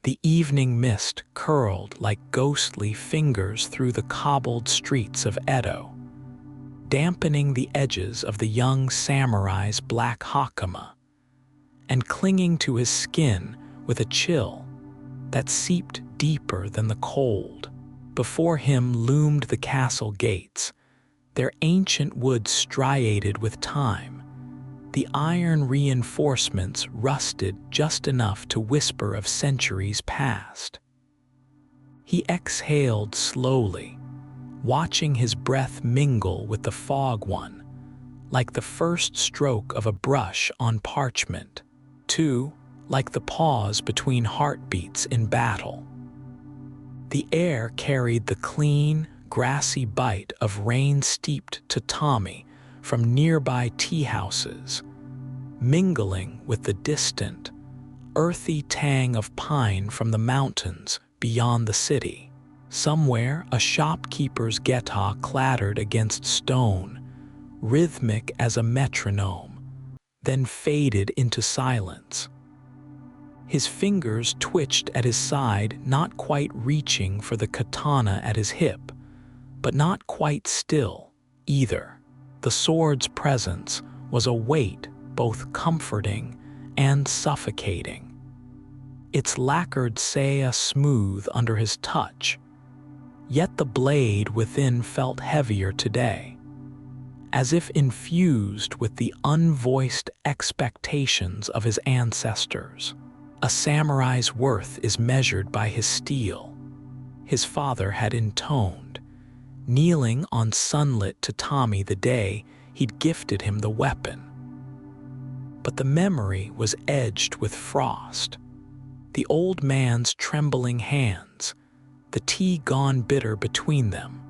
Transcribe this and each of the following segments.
The evening mist curled like ghostly fingers through the cobbled streets of Edo, dampening the edges of the young samurai's black hakama, and clinging to his skin with a chill that seeped deeper than the cold. Before him loomed the castle gates, their ancient wood striated with time. The iron reinforcements rusted just enough to whisper of centuries past. He exhaled slowly, watching his breath mingle with the fog one, like the first stroke of a brush on parchment, too, like the pause between heartbeats in battle. The air carried the clean, grassy bite of rain-steeped tatami from nearby tea-houses, mingling with the distant, earthy tang of pine from the mountains beyond the city. Somewhere, a shopkeeper's geta clattered against stone, rhythmic as a metronome, then faded into silence. His fingers twitched at his side, not quite reaching for the katana at his hip, but not quite still, either. The sword's presence was a weight both comforting and suffocating. Its lacquered saya smooth under his touch, yet the blade within felt heavier today, as if infused with the unvoiced expectations of his ancestors. A samurai's worth is measured by his steel, his father had intoned, kneeling on sunlit tatami the day he'd gifted him the weapon. But the memory was edged with frost. The old man's trembling hands, the tea gone bitter between them,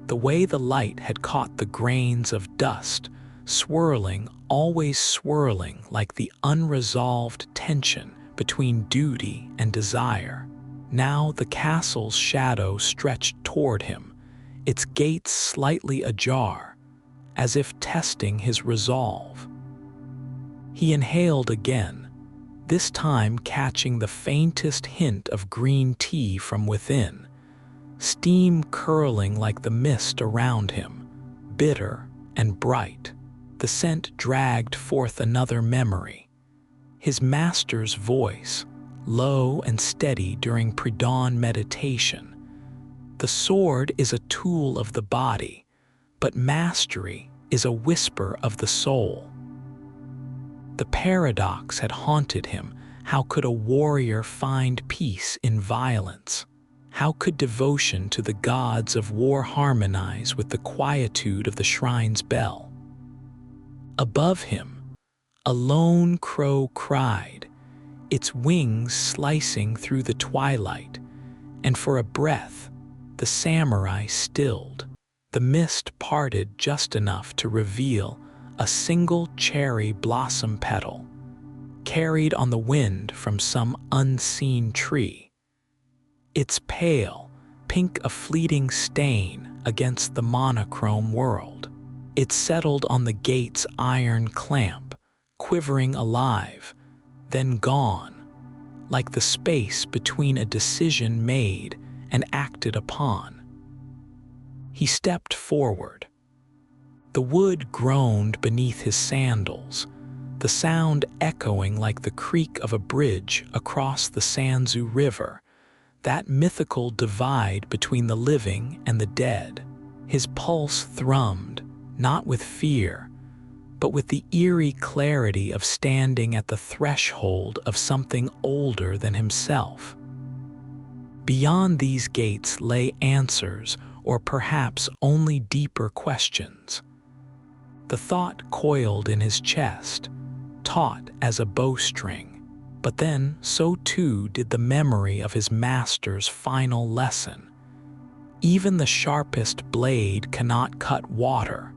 the way the light had caught the grains of dust, swirling, always swirling like the unresolved tension between duty and desire. Now the castle's shadow stretched toward him, its gates slightly ajar, as if testing his resolve. He inhaled again, this time catching the faintest hint of green tea from within, steam curling like the mist around him, bitter and bright. The scent dragged forth another memory. His master's voice, low and steady during pre-dawn meditation. The sword is a tool of the body, but mastery is a whisper of the soul. The paradox had haunted him. How could a warrior find peace in violence? How could devotion to the gods of war harmonize with the quietude of the shrine's bell? Above him, a lone crow cried, its wings slicing through the twilight, and for a breath, the samurai stilled. The mist parted just enough to reveal a single cherry blossom petal, carried on the wind from some unseen tree. Its pale, pink a fleeting stain against the monochrome world. It settled on the gate's iron clamp, quivering alive, then gone, like the space between a decision made and acted upon. He stepped forward. The wood groaned beneath his sandals, the sound echoing like the creak of a bridge across the Sanzu River, that mythical divide between the living and the dead. His pulse thrummed, not with fear, but with the eerie clarity of standing at the threshold of something older than himself. Beyond these gates lay answers, or perhaps only deeper questions. The thought coiled in his chest, taut as a bowstring, but then so too did the memory of his master's final lesson. Even the sharpest blade cannot cut water.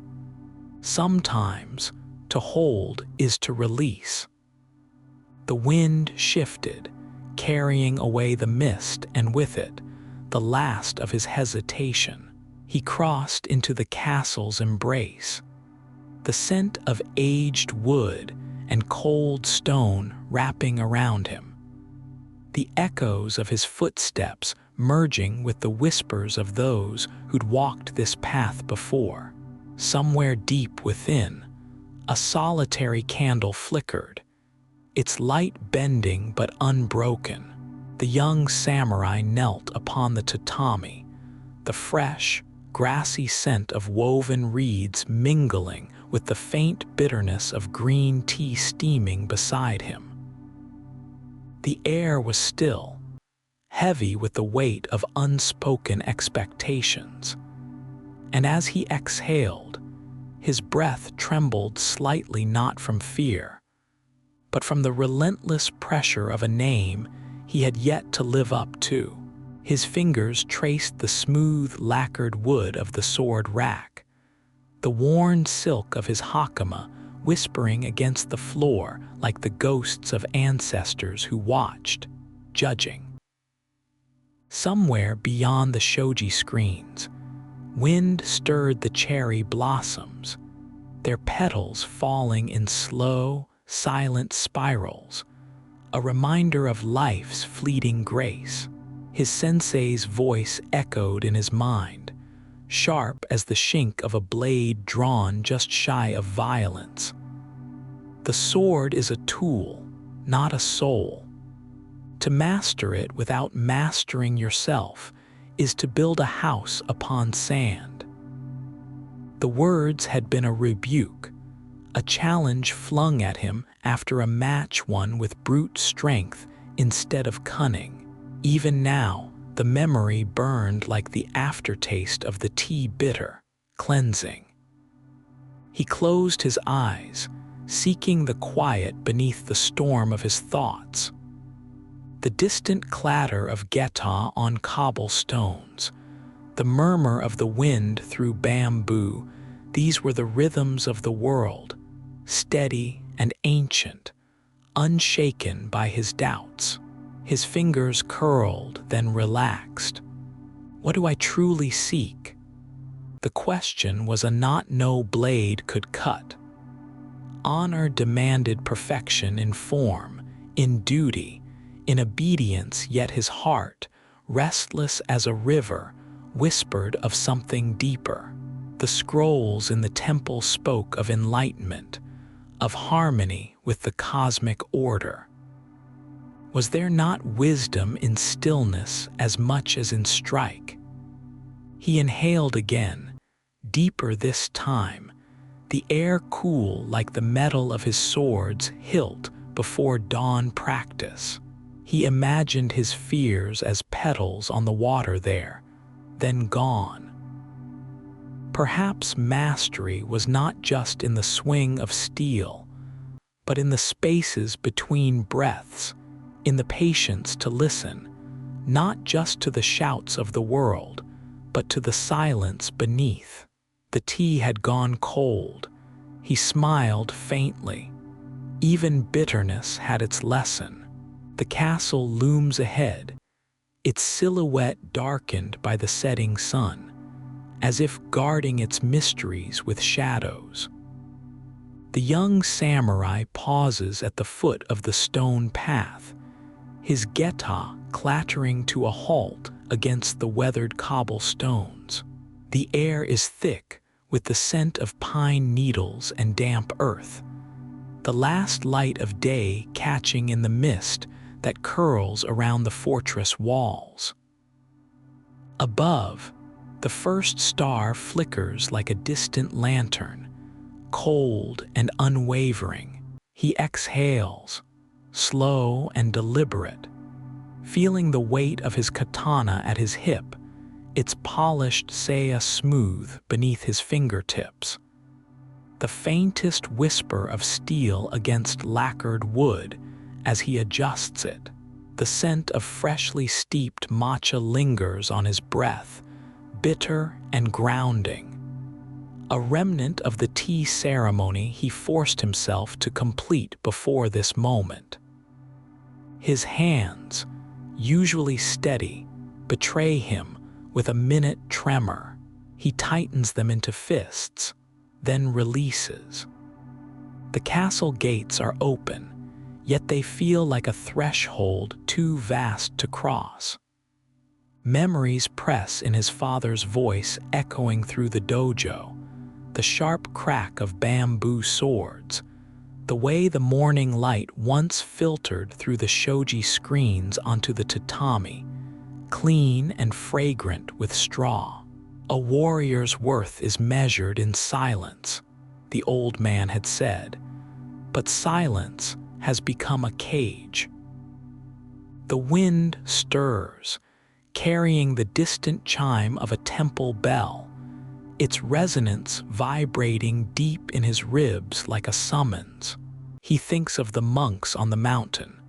Sometimes, to hold is to release. The wind shifted, carrying away the mist and with it, the last of his hesitation. He crossed into the castle's embrace, the scent of aged wood and cold stone wrapping around him. the echoes of his footsteps merging with the whispers of those who'd walked this path before. Somewhere deep within, a solitary candle flickered, its light bending but unbroken. The young samurai knelt upon the tatami, the fresh, grassy scent of woven reeds mingling with the faint bitterness of green tea steaming beside him. The air was still, heavy with the weight of unspoken expectations, and as he exhaled, his breath trembled slightly, not from fear, but from the relentless pressure of a name he had yet to live up to. His fingers traced the smooth, lacquered wood of the sword rack, the worn silk of his hakama whispering against the floor like the ghosts of ancestors who watched, judging. Somewhere beyond the shoji screens, wind stirred the cherry blossoms, their petals falling in slow, silent spirals, a reminder of life's fleeting grace. His sensei's voice echoed in his mind, sharp as the shink of a blade drawn just shy of violence. The sword is a tool, not a soul. To master it without mastering yourself is to build a house upon sand. The words had been a rebuke, a challenge flung at him after a match won with brute strength instead of cunning. Even now, the memory burned like the aftertaste of the tea bitter, cleansing. He closed his eyes, seeking the quiet beneath the storm of his thoughts. The distant clatter of geta on cobblestones, the murmur of the wind through bamboo, these were the rhythms of the world, steady and ancient, unshaken by his doubts. His fingers curled, then relaxed. What do I truly seek? The question was a knot no blade could cut. Honor demanded perfection in form, in duty, in obedience, yet his heart, restless as a river, whispered of something deeper. The scrolls in the temple spoke of enlightenment, of harmony with the cosmic order. Was there not wisdom in stillness as much as in strike? He inhaled again, deeper this time, the air cool like the metal of his sword's hilt before dawn practice. He imagined his fears as petals on the water there, then gone. Perhaps mastery was not just in the swing of steel, but in the spaces between breaths, in the patience to listen, not just to the shouts of the world, but to the silence beneath. The tea had gone cold. He smiled faintly. Even bitterness had its lesson. The castle looms ahead, its silhouette darkened by the setting sun, as if guarding its mysteries with shadows. The young samurai pauses at the foot of the stone path, his geta clattering to a halt against the weathered cobblestones. The air is thick with the scent of pine needles and damp earth, the last light of day catching in the mist that curls around the fortress walls. Above, the first star flickers like a distant lantern, cold and unwavering. He exhales, slow and deliberate, feeling the weight of his katana at his hip, its polished saya smooth beneath his fingertips. The faintest whisper of steel against lacquered wood as he adjusts it. The scent of freshly steeped matcha lingers on his breath, bitter and grounding. A remnant of the tea ceremony he forced himself to complete before this moment. His hands, usually steady, betray him with a minute tremor. He tightens them into fists, then releases. The castle gates are open, yet they feel like a threshold too vast to cross. Memories press in his father's voice echoing through the dojo, the sharp crack of bamboo swords, the way the morning light once filtered through the shoji screens onto the tatami, clean and fragrant with straw. A warrior's worth is measured in silence, the old man had said, but silence has become a cage. The wind stirs, carrying the distant chime of a temple bell, its resonance vibrating deep in his ribs like a summons. He thinks of the monks on the mountain,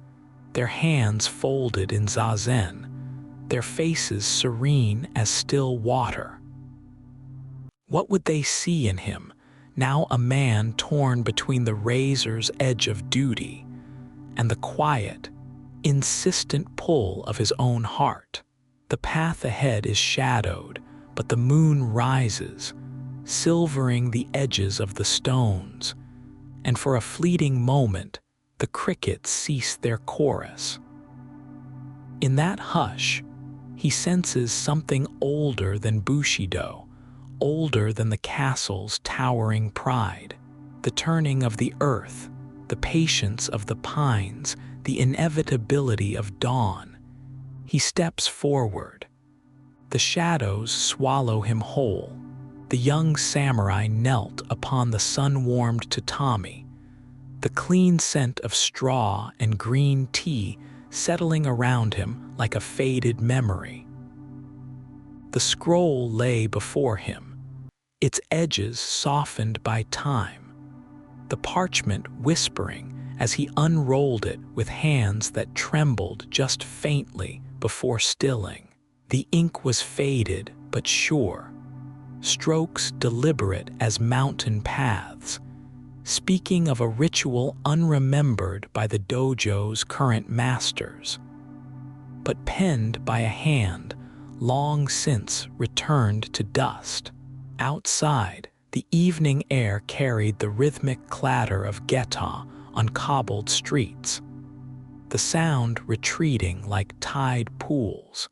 their hands folded in zazen, their faces serene as still water. What would they see in him, now a man torn between the razor's edge of duty and the quiet, insistent pull of his own heart? The path ahead is shadowed, but the moon rises, silvering the edges of the stones, and for a fleeting moment, the crickets cease their chorus. In that hush, he senses something older than Bushido, older than the castle's towering pride, the turning of the earth, the patience of the pines, the inevitability of dawn. He steps forward. The shadows swallow him whole. The young samurai knelt upon the sun-warmed tatami, the clean scent of straw and green tea settling around him like a faded memory. The scroll lay before him, its edges softened by time, the parchment whispering as he unrolled it with hands that trembled just faintly before stilling. The ink was faded but sure, strokes deliberate as mountain paths, speaking of a ritual unremembered by the dojo's current masters, but penned by a hand long since returned to dust. Outside, the evening air carried the rhythmic clatter of geta on cobbled streets, the sound retreating like tide pools,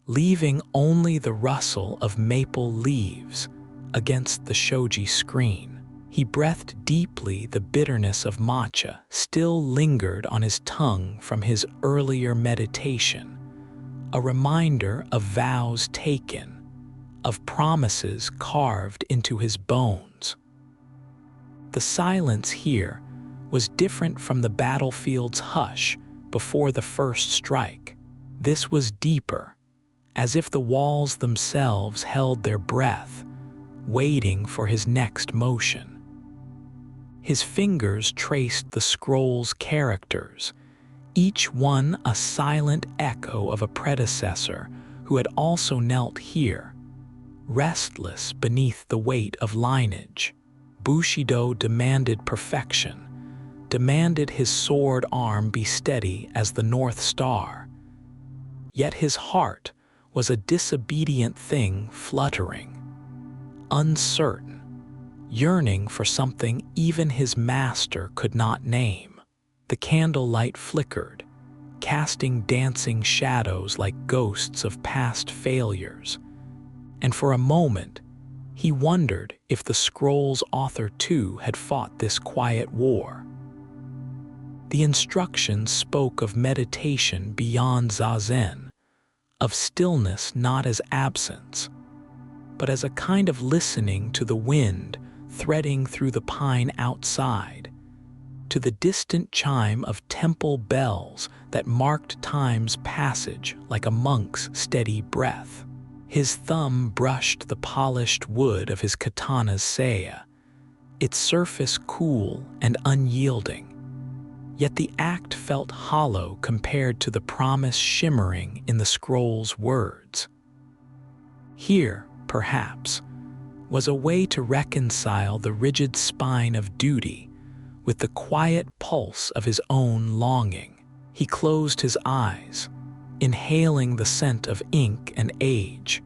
leaving only the rustle of maple leaves against the shoji screen. He breathed deeply. The bitterness of matcha still lingered on his tongue from his earlier meditation, a reminder of vows taken, of promises carved into his bones. The silence here was different from the battlefield's hush before the first strike. This was deeper, as if the walls themselves held their breath, waiting for his next motion. His fingers traced the scroll's characters, each one a silent echo of a predecessor who had also knelt here, restless beneath the weight of lineage. Bushido demanded perfection, demanded his sword arm be steady as the North Star. Yet his heart was a disobedient thing fluttering, uncertain, yearning for something even his master could not name. The candlelight flickered, casting dancing shadows like ghosts of past failures, and for a moment, he wondered if the scroll's author too had fought this quiet war. The instructions spoke of meditation beyond zazen, of stillness not as absence, but as a kind of listening to the wind threading through the pine outside, to the distant chime of temple bells that marked time's passage like a monk's steady breath. His thumb brushed the polished wood of his katana's saya, its surface cool and unyielding. Yet the act felt hollow compared to the promise shimmering in the scroll's words. Here, perhaps, was a way to reconcile the rigid spine of duty with the quiet pulse of his own longing. He closed his eyes, inhaling the scent of ink and age,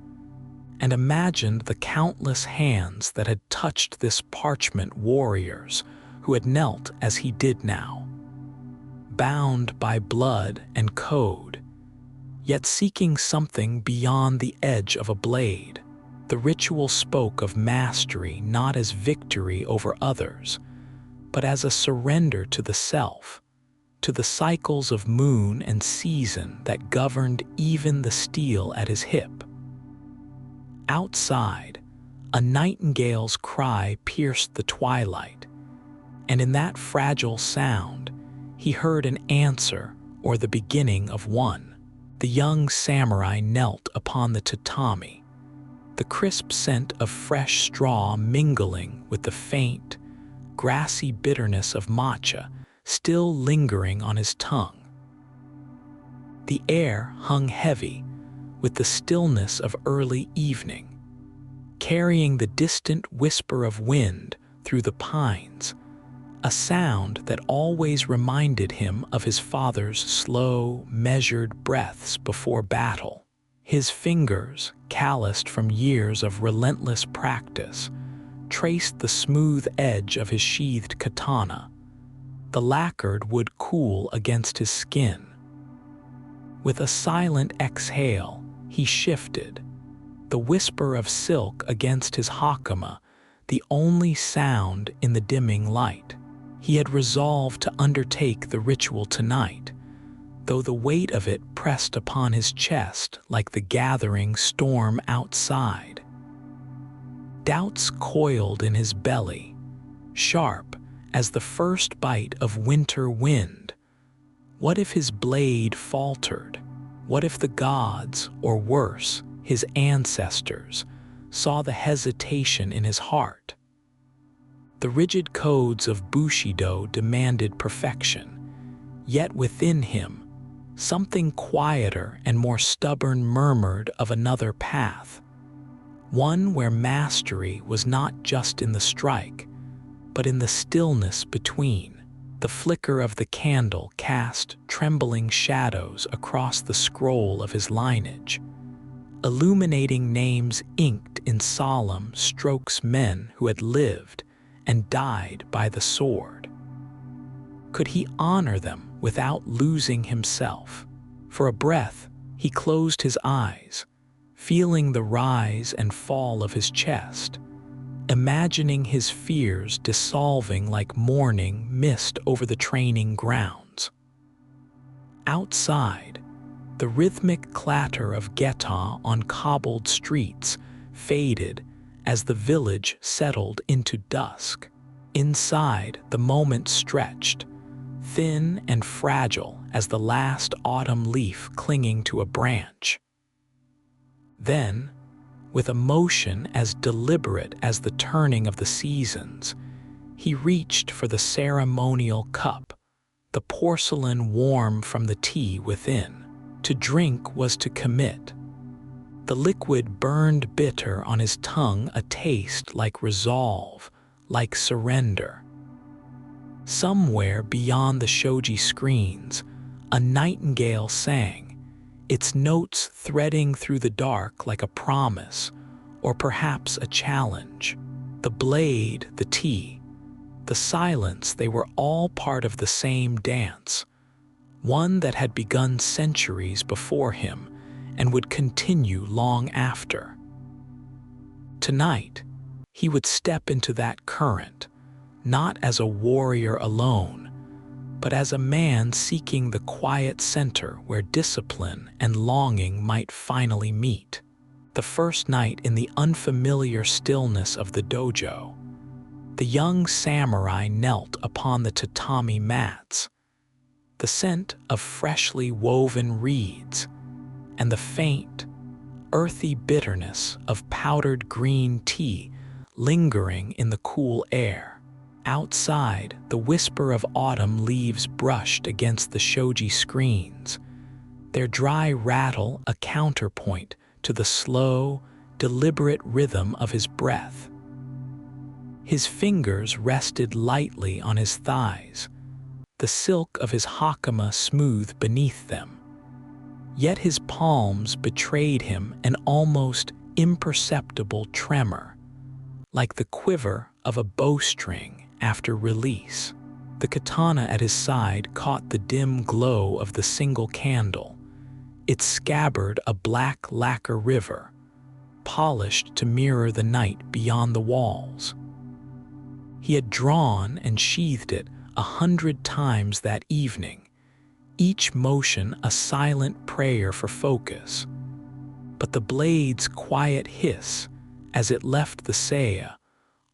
and imagined the countless hands that had touched this parchment, warriors who had knelt as he did now, bound by blood and code, yet seeking something beyond the edge of a blade. The ritual spoke of mastery not as victory over others, but as a surrender to the self, to the cycles of moon and season that governed even the steel at his hip. Outside, a nightingale's cry pierced the twilight, and in that fragile sound, he heard an answer or the beginning of one. The young samurai knelt upon the tatami, the crisp scent of fresh straw mingling with the faint, grassy bitterness of matcha still lingering on his tongue. The air hung heavy with the stillness of early evening, carrying the distant whisper of wind through the pines, a sound that always reminded him of his father's slow, measured breaths before battle. His fingers, calloused from years of relentless practice, traced the smooth edge of his sheathed katana. The lacquered would cool against his skin. With a silent exhale, he shifted, the whisper of silk against his hakama, the only sound in the dimming light. He had resolved to undertake the ritual tonight, though the weight of it pressed upon his chest like the gathering storm outside. Doubts coiled in his belly, sharp as the first bite of winter wind. What if his blade faltered? What if the gods, or worse, his ancestors, saw the hesitation in his heart? The rigid codes of Bushido demanded perfection, yet within him, something quieter and more stubborn murmured of another path, one where mastery was not just in the strike, but in the stillness between. The flicker of the candle cast trembling shadows across the scroll of his lineage, illuminating names inked in solemn strokes, men who had lived and died by the sword. Could he honor them without losing himself? For a breath, he closed his eyes, feeling the rise and fall of his chest, imagining his fears dissolving like morning mist over the training grounds. Outside, the rhythmic clatter of geta on cobbled streets faded as the village settled into dusk. Inside, the moment stretched, thin and fragile as the last autumn leaf clinging to a branch. Then, with a motion as deliberate as the turning of the seasons, he reached for the ceremonial cup, the porcelain warm from the tea within. To drink was to commit. The liquid burned bitter on his tongue, a taste like resolve, like surrender. Somewhere beyond the shoji screens, a nightingale sang, its notes threading through the dark like a promise, or perhaps a challenge. The blade, the tea, the silence, they were all part of the same dance, one that had begun centuries before him and would continue long after. Tonight, he would step into that current, not as a warrior alone, but as a man seeking the quiet center where discipline and longing might finally meet. The first night in the unfamiliar stillness of the dojo, the young samurai knelt upon the tatami mats. The scent of freshly woven reeds and the faint, earthy bitterness of powdered green tea lingering in the cool air. Outside, the whisper of autumn leaves brushed against the shoji screens, their dry rattle a counterpoint to the slow, deliberate rhythm of his breath. His fingers rested lightly on his thighs, the silk of his hakama smooth beneath them. Yet his palms betrayed him an almost imperceptible tremor, like the quiver of a bowstring after release. The katana at his side caught the dim glow of the single candle, its scabbard a black lacquer river, polished to mirror the night beyond the walls. He had drawn and sheathed it 100 times that evening, each motion a silent prayer for focus. But the blade's quiet hiss, as it left the saya,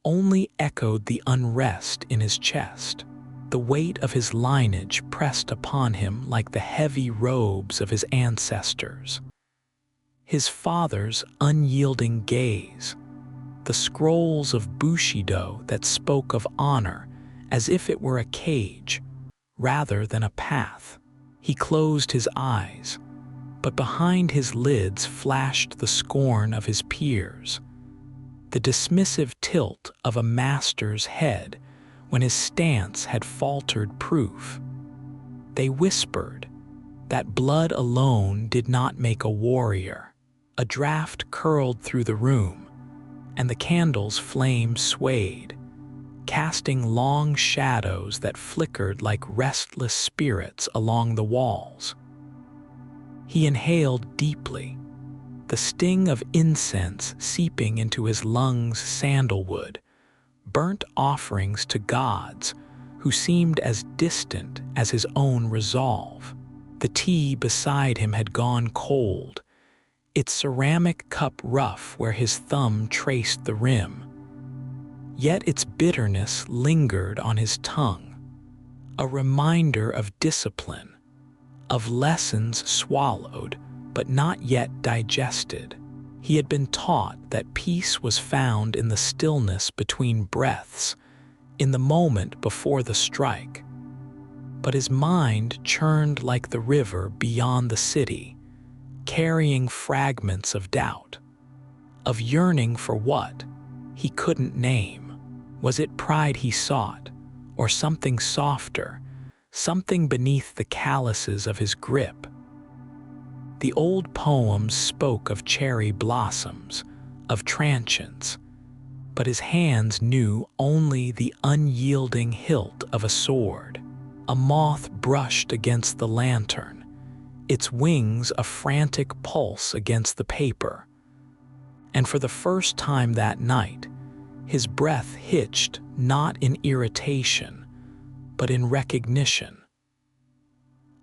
only echoed the unrest in his chest. The weight of his lineage pressed upon him like the heavy robes of his ancestors. His father's unyielding gaze, the scrolls of Bushido that spoke of honor as if it were a cage rather than a path. He closed his eyes, but behind his lids flashed the scorn of his peers, the dismissive tilt of a master's head when his stance had faltered proof. They whispered that blood alone did not make a warrior. A draft curled through the room, and the candle's flame swayed, casting long shadows that flickered like restless spirits along the walls. He inhaled deeply, the sting of incense seeping into his lungs sandalwood, burnt offerings to gods who seemed as distant as his own resolve. The tea beside him had gone cold, its ceramic cup rough where his thumb traced the rim. Yet its bitterness lingered on his tongue, a reminder of discipline, of lessons swallowed but not yet digested. He had been taught that peace was found in the stillness between breaths, in the moment before the strike. But his mind churned like the river beyond the city, carrying fragments of doubt, of yearning for what he couldn't name. Was it pride he sought, or something softer, something beneath the calluses of his grip? The old poems spoke of cherry blossoms, of transience, but his hands knew only the unyielding hilt of a sword. A moth brushed against the lantern, its wings a frantic pulse against the paper. And for the first time that night, his breath hitched not in irritation, but in recognition.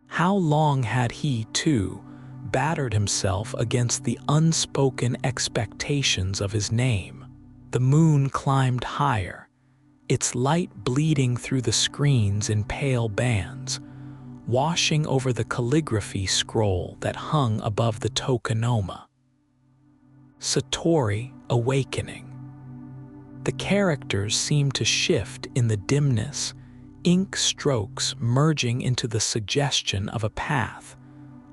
How long had he, too, battered himself against the unspoken expectations of his name? The moon climbed higher, its light bleeding through the screens in pale bands, washing over the calligraphy scroll that hung above the tokonoma. Satori awakening. The characters seemed to shift in the dimness, ink strokes merging into the suggestion of a path,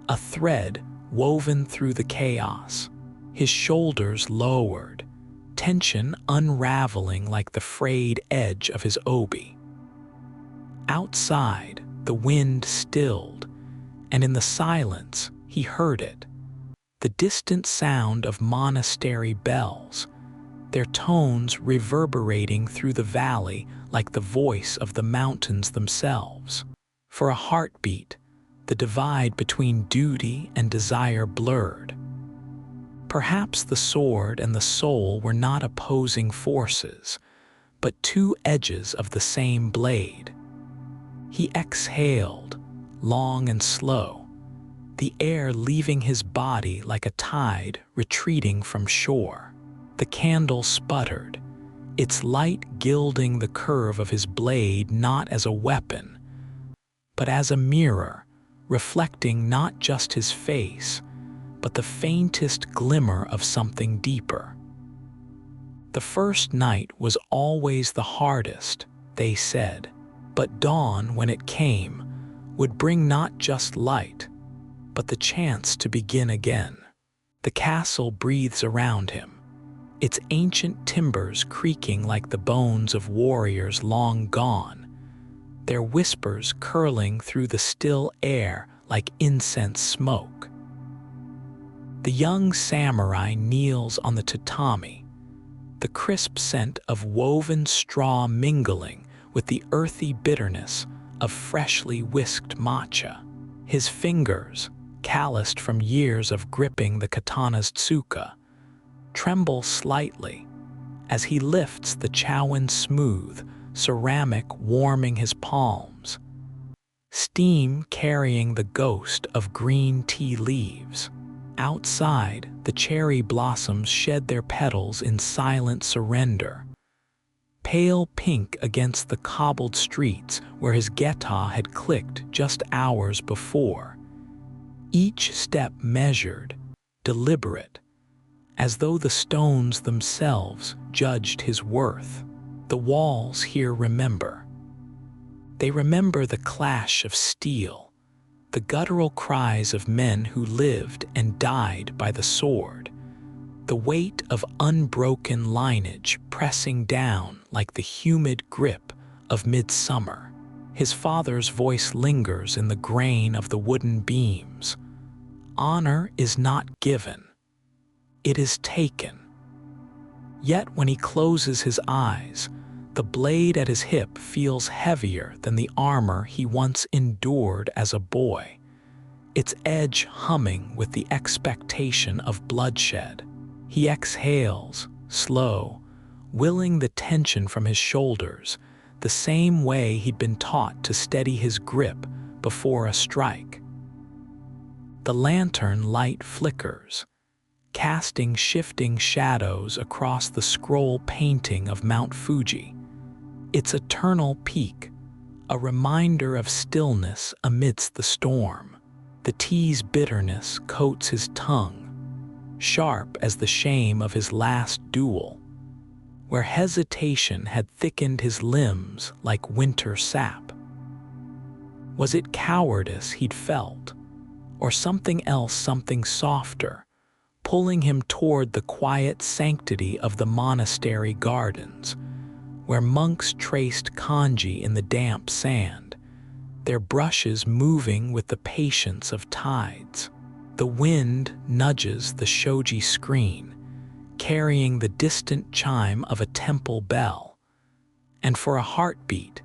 a thread woven through the chaos. His shoulders lowered, tension unraveling like the frayed edge of his obi. Outside, the wind stilled, and in the silence he heard it, the distant sound of monastery bells, their tones reverberating through the valley like the voice of the mountains themselves. For a heartbeat, the divide between duty and desire blurred. Perhaps the sword and the soul were not opposing forces, but two edges of the same blade. He exhaled, long and slow, the air leaving his body like a tide retreating from shore. The candle sputtered, its light gilding the curve of his blade not as a weapon, but as a mirror, reflecting not just his face, but the faintest glimmer of something deeper. The first night was always the hardest, they said, but dawn, when it came, would bring not just light, but the chance to begin again. The castle breathes around him, its ancient timbers creaking like the bones of warriors long gone, their whispers curling through the still air like incense smoke. The young samurai kneels on the tatami, the crisp scent of woven straw mingling with the earthy bitterness of freshly whisked matcha. His fingers, calloused from years of gripping the katana's tsuka, tremble slightly as he lifts the chowan smooth ceramic warming his palms, steam carrying the ghost of green tea leaves. Outside, the cherry blossoms shed their petals in silent surrender, pale pink against the cobbled streets where his geta had clicked just hours before. Each step measured, deliberate, as though the stones themselves judged his worth. The walls here remember. They remember the clash of steel, the guttural cries of men who lived and died by the sword, the weight of unbroken lineage pressing down like the humid grip of midsummer. His father's voice lingers in the grain of the wooden beams. Honor is not given, it is taken. Yet when he closes his eyes, the blade at his hip feels heavier than the armor he once endured as a boy, its edge humming with the expectation of bloodshed. He exhales, slow, willing the tension from his shoulders, the same way he'd been taught to steady his grip before a strike. The lantern light flickers, casting shifting shadows across the scroll painting of Mount Fuji, its eternal peak, a reminder of stillness amidst the storm. The tea's bitterness coats his tongue, sharp as the shame of his last duel, where hesitation had thickened his limbs like winter sap. Was it cowardice he'd felt, or something else, something softer, pulling him toward the quiet sanctity of the monastery gardens, where monks traced kanji in the damp sand, their brushes moving with the patience of tides? The wind nudges the shoji screen, carrying the distant chime of a temple bell, and for a heartbeat,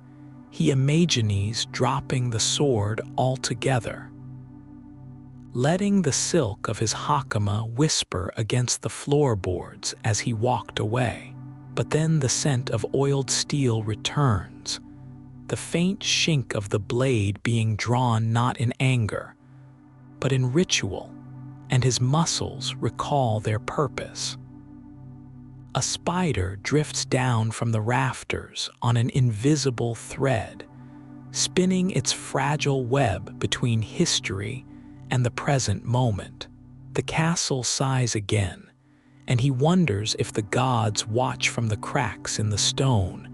he imagines dropping the sword altogether, letting the silk of his hakama whisper against the floorboards as he walked away. But then the scent of oiled steel returns, the faint shink of the blade being drawn not in anger, but in ritual, and his muscles recall their purpose. A spider drifts down from the rafters on an invisible thread, spinning its fragile web between history and the present moment. The castle sighs again, and he wonders if the gods watch from the cracks in the stone,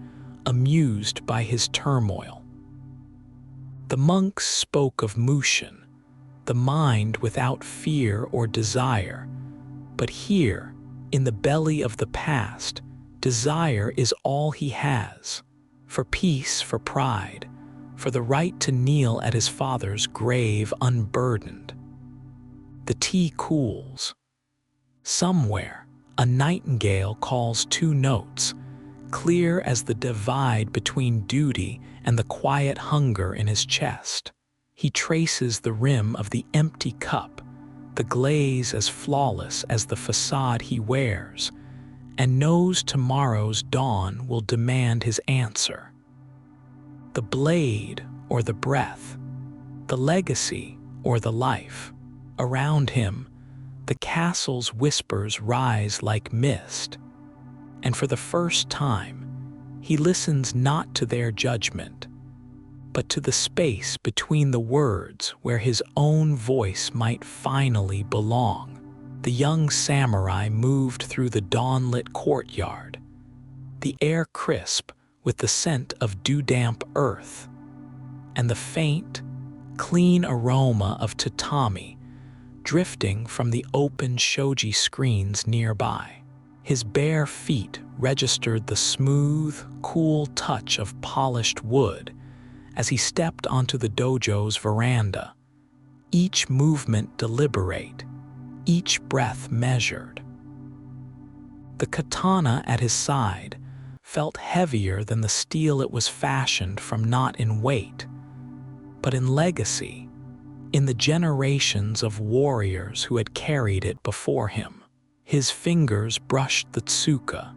amused by his turmoil. The monks spoke of Mushin, the mind without fear or desire, but here, in the belly of the past, desire is all he has, for peace, for pride, for the right to kneel at his father's grave unburdened. The tea cools. Somewhere, a nightingale calls two notes, clear as the divide between duty and the quiet hunger in his chest. He traces the rim of the empty cup, the glaze as flawless as the facade he wears, and knows tomorrow's dawn will demand his answer. The blade or the breath, the legacy or the life. Around him, the castle's whispers rise like mist, and for the first time, he listens not to their judgment, but to the space between the words where his own voice might finally belong. The young samurai moved through the dawn-lit courtyard, the air crisp with the scent of dew-damp earth, and the faint, clean aroma of tatami drifting from the open shoji screens nearby. His bare feet registered the smooth, cool touch of polished wood as he stepped onto the dojo's veranda, each movement deliberate, each breath measured. The katana at his side felt heavier than the steel it was fashioned from, not in weight, but in legacy, in the generations of warriors who had carried it before him. His fingers brushed the tsuka,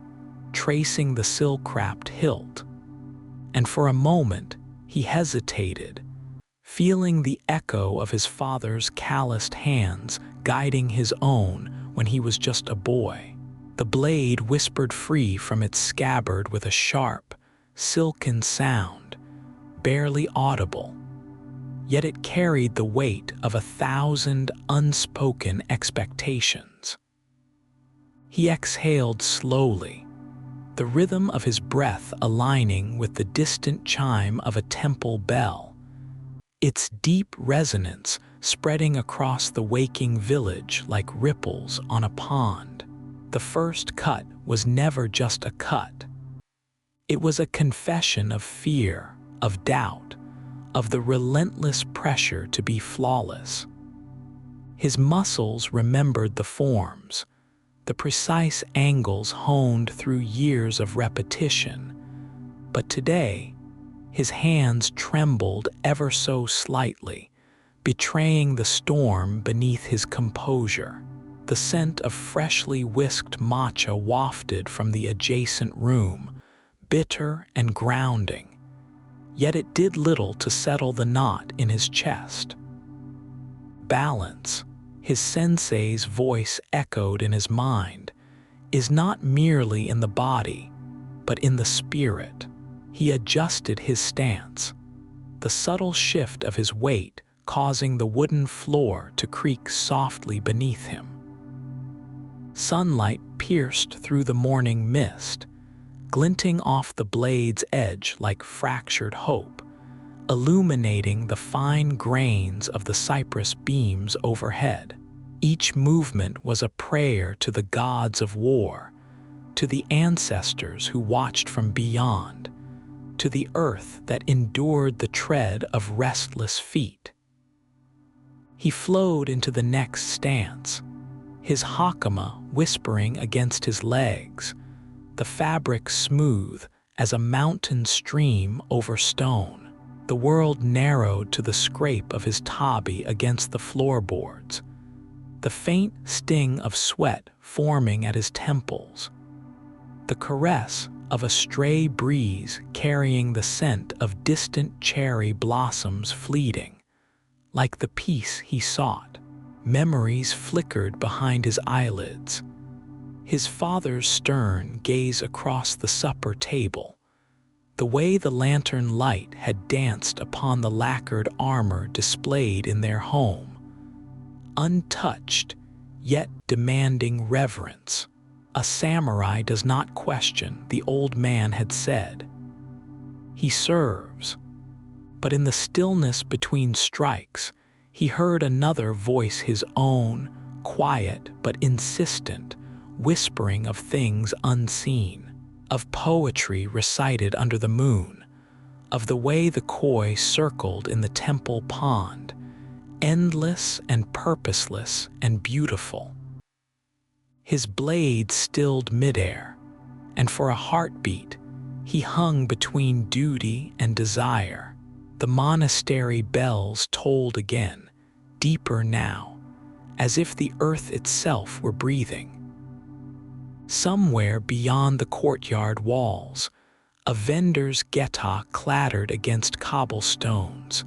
tracing the silk-wrapped hilt, and for a moment he hesitated, feeling the echo of his father's calloused hands guiding his own when he was just a boy. The blade whispered free from its scabbard with a sharp, silken sound, barely audible, yet it carried the weight of 1,000 unspoken expectations. He exhaled slowly, the rhythm of his breath aligning with the distant chime of a temple bell, its deep resonance spreading across the waking village like ripples on a pond. The first cut was never just a cut. It was a confession of fear, of doubt, of the relentless pressure to be flawless. His muscles remembered the forms, the precise angles honed through years of repetition, but today, his hands trembled ever so slightly, betraying the storm beneath his composure. The scent of freshly whisked matcha wafted from the adjacent room, bitter and grounding, yet it did little to settle the knot in his chest. Balance, his sensei's voice echoed in his mind, is not merely in the body, but in the spirit. He adjusted his stance, the subtle shift of his weight causing the wooden floor to creak softly beneath him. Sunlight pierced through the morning mist, glinting off the blade's edge like fractured hope, illuminating the fine grains of the cypress beams overhead. Each movement was a prayer to the gods of war, to the ancestors who watched from beyond, to the earth that endured the tread of restless feet. He flowed into the next stance, his hakama whispering against his legs, the fabric smooth as a mountain stream over stone. The world narrowed to the scrape of his tabi against the floorboards, the faint sting of sweat forming at his temples, the caress of a stray breeze carrying the scent of distant cherry blossoms fleeting, like the peace he sought. Memories flickered behind his eyelids. His father's stern gaze across the supper table, the way the lantern light had danced upon the lacquered armor displayed in their home, untouched, yet demanding reverence. A samurai does not question, the old man had said. He serves. But in the stillness between strikes, he heard another voice, his own, quiet but insistent, whispering of things unseen, of poetry recited under the moon, of the way the koi circled in the temple pond, endless and purposeless and beautiful. His blade stilled midair, and for a heartbeat, he hung between duty and desire. The monastery bells tolled again, deeper now, as if the earth itself were breathing. Somewhere beyond the courtyard walls, a vendor's geta clattered against cobblestones,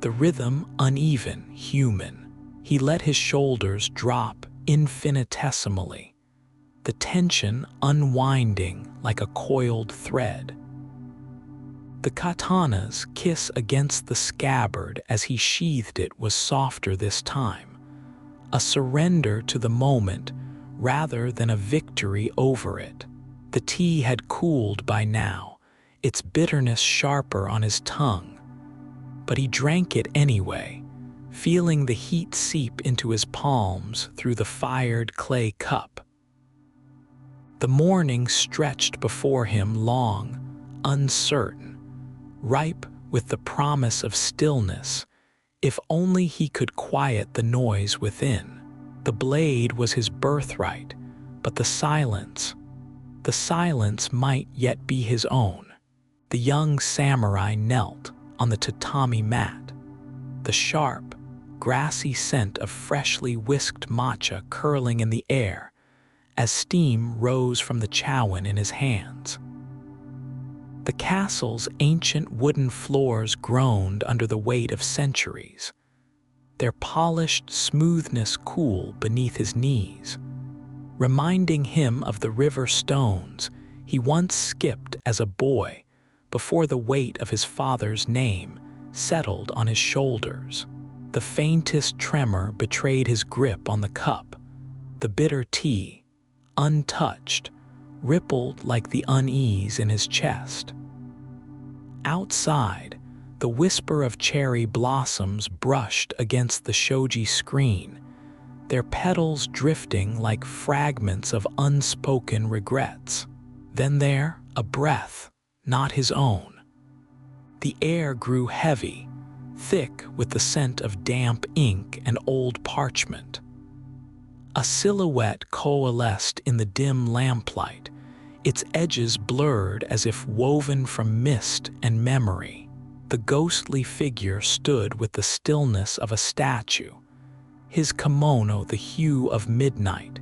the rhythm uneven, human. He let his shoulders drop infinitesimally, the tension unwinding like a coiled thread. The katana's kiss against the scabbard as he sheathed it was softer this time, a surrender to the moment rather than a victory over it. The tea had cooled by now, its bitterness sharper on his tongue, but he drank it anyway, feeling the heat seep into his palms through the fired clay cup. The morning stretched before him long, uncertain, ripe with the promise of stillness, if only he could quiet the noise within. The blade was his birthright, but the silence, The silence might yet be his own. The young samurai knelt on the tatami mat, the sharp, grassy scent of freshly whisked matcha curling in the air as steam rose from the chowan in his hands. The castle's ancient wooden floors groaned under the weight of centuries, their polished smoothness cool beneath his knees, reminding him of the river stones he once skipped as a boy before the weight of his father's name settled on his shoulders. The faintest tremor betrayed his grip on the cup. The bitter tea, untouched, rippled like the unease in his chest. Outside, the whisper of cherry blossoms brushed against the shoji screen, their petals drifting like fragments of unspoken regrets. Then there, a breath, not his own. The air grew heavy, thick with the scent of damp ink and old parchment. A silhouette coalesced in the dim lamplight, its edges blurred as if woven from mist and memory. The ghostly figure stood with the stillness of a statue, his kimono the hue of midnight,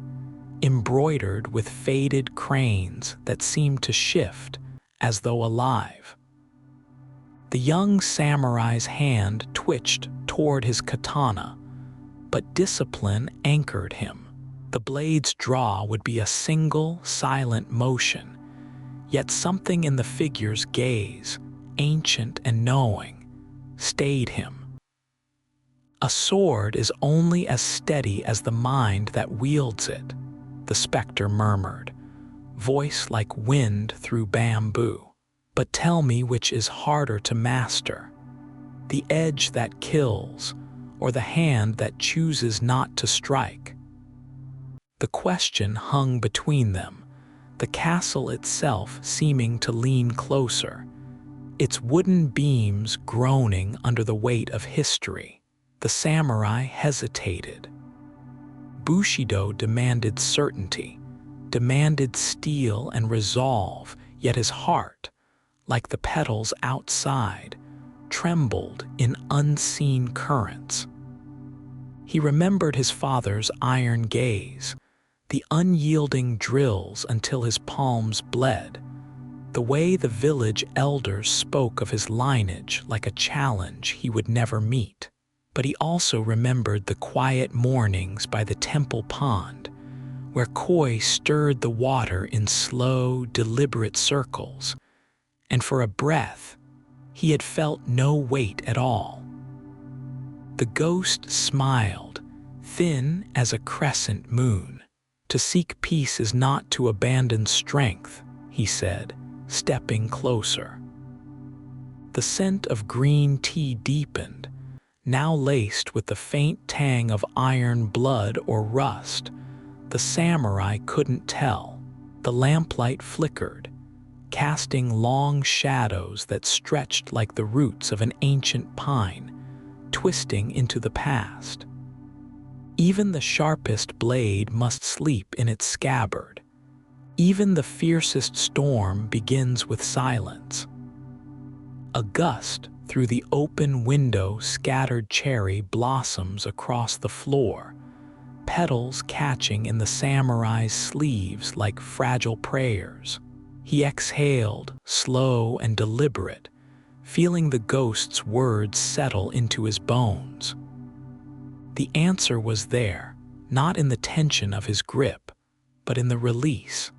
embroidered with faded cranes that seemed to shift as though alive. The young samurai's hand twitched toward his katana, but discipline anchored him. The blade's draw would be a single, silent motion, yet something in the figure's gaze, ancient and knowing, stayed him. A sword is only as steady as the mind that wields it, the specter murmured, voice like wind through bamboo. But tell me which is harder to master, the edge that kills, or the hand that chooses not to strike. The question hung between them, the castle itself seeming to lean closer, its wooden beams groaning under the weight of history. The samurai hesitated. Bushido demanded certainty, demanded steel and resolve, yet his heart, like the petals outside, trembled in unseen currents. He remembered his father's iron gaze, the unyielding drills until his palms bled, the way the village elders spoke of his lineage like a challenge he would never meet. But he also remembered the quiet mornings by the temple pond, where koi stirred the water in slow, deliberate circles, and for a breath, he had felt no weight at all. The ghost smiled, thin as a crescent moon. To seek peace is not to abandon strength, he said, stepping closer. The scent of green tea deepened, now laced with the faint tang of iron blood or rust. The samurai couldn't tell. The lamplight flickered, casting long shadows that stretched like the roots of an ancient pine, twisting into the past. Even the sharpest blade must sleep in its scabbard. Even the fiercest storm begins with silence. A gust through the open window scattered cherry blossoms across the floor, petals catching in the samurai's sleeves like fragile prayers. He exhaled, slow and deliberate, feeling the ghost's words settle into his bones. The answer was there, not in the tension of his grip, but in the release.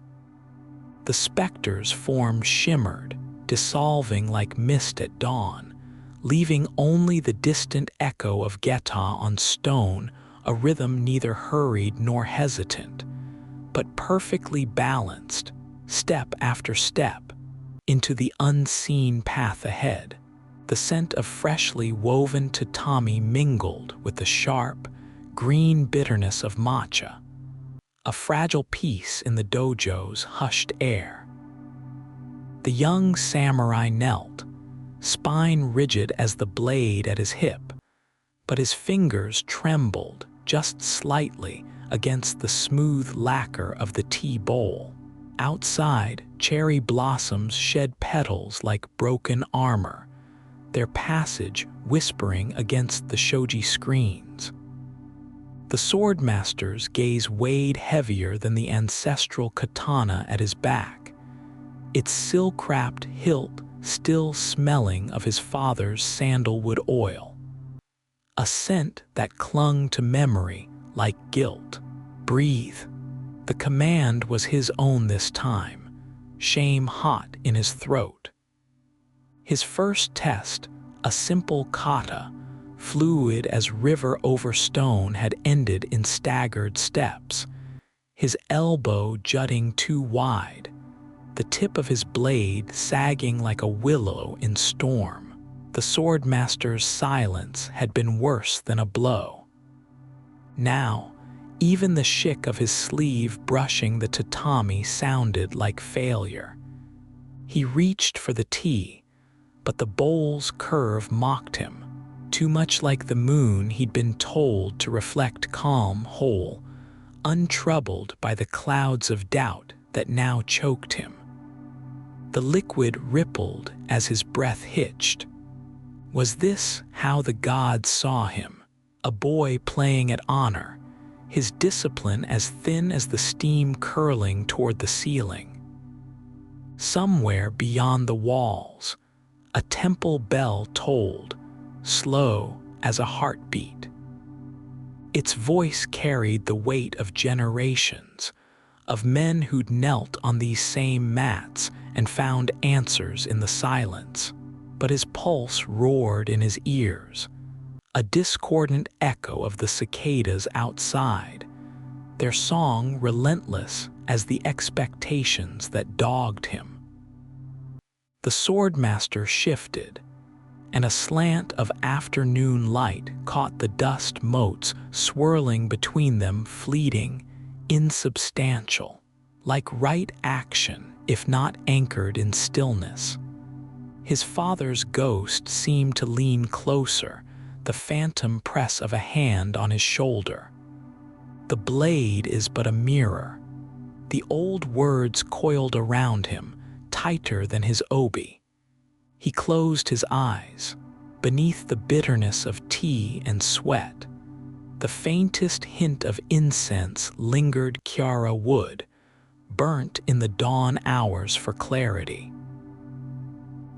The specter's form shimmered, dissolving like mist at dawn, leaving only the distant echo of geta on stone, a rhythm neither hurried nor hesitant, but perfectly balanced, step after step, into the unseen path ahead. The scent of freshly woven tatami mingled with the sharp, green bitterness of matcha, a fragile piece in the dojo's hushed air. The young samurai knelt, spine rigid as the blade at his hip, but his fingers trembled just slightly against the smooth lacquer of the tea bowl. Outside, cherry blossoms shed petals like broken armor, their passage whispering against the shoji screens. The swordmaster's gaze weighed heavier than the ancestral katana at his back, its silk-wrapped hilt still smelling of his father's sandalwood oil. A scent that clung to memory like guilt. Breathe. The command was his own this time, shame hot in his throat. His first test, a simple kata, fluid as river over stone, had ended in staggered steps, his elbow jutting too wide, the tip of his blade sagging like a willow in storm. The swordmaster's silence had been worse than a blow. Now, even the shick of his sleeve brushing the tatami sounded like failure. He reached for the tea, but the bowl's curve mocked him, too much like the moon he'd been told to reflect calm, whole, untroubled by the clouds of doubt that now choked him. The liquid rippled as his breath hitched. Was this how the gods saw him? A boy playing at honor, his discipline as thin as the steam curling toward the ceiling. Somewhere beyond the walls, a temple bell tolled, slow as a heartbeat. Its voice carried the weight of generations, of men who'd knelt on these same mats and found answers in the silence. But his pulse roared in his ears, a discordant echo of the cicadas outside, their song relentless as the expectations that dogged him. The swordmaster shifted, and a slant of afternoon light caught the dust motes swirling between them, fleeting, insubstantial, like right action if not anchored in stillness. His father's ghost seemed to lean closer, the phantom press of a hand on his shoulder. The blade is but a mirror. The old words coiled around him, tighter than his obi. He closed his eyes. Beneath the bitterness of tea and sweat, the faintest hint of incense lingered. Chiara wood, burnt in the dawn hours for clarity.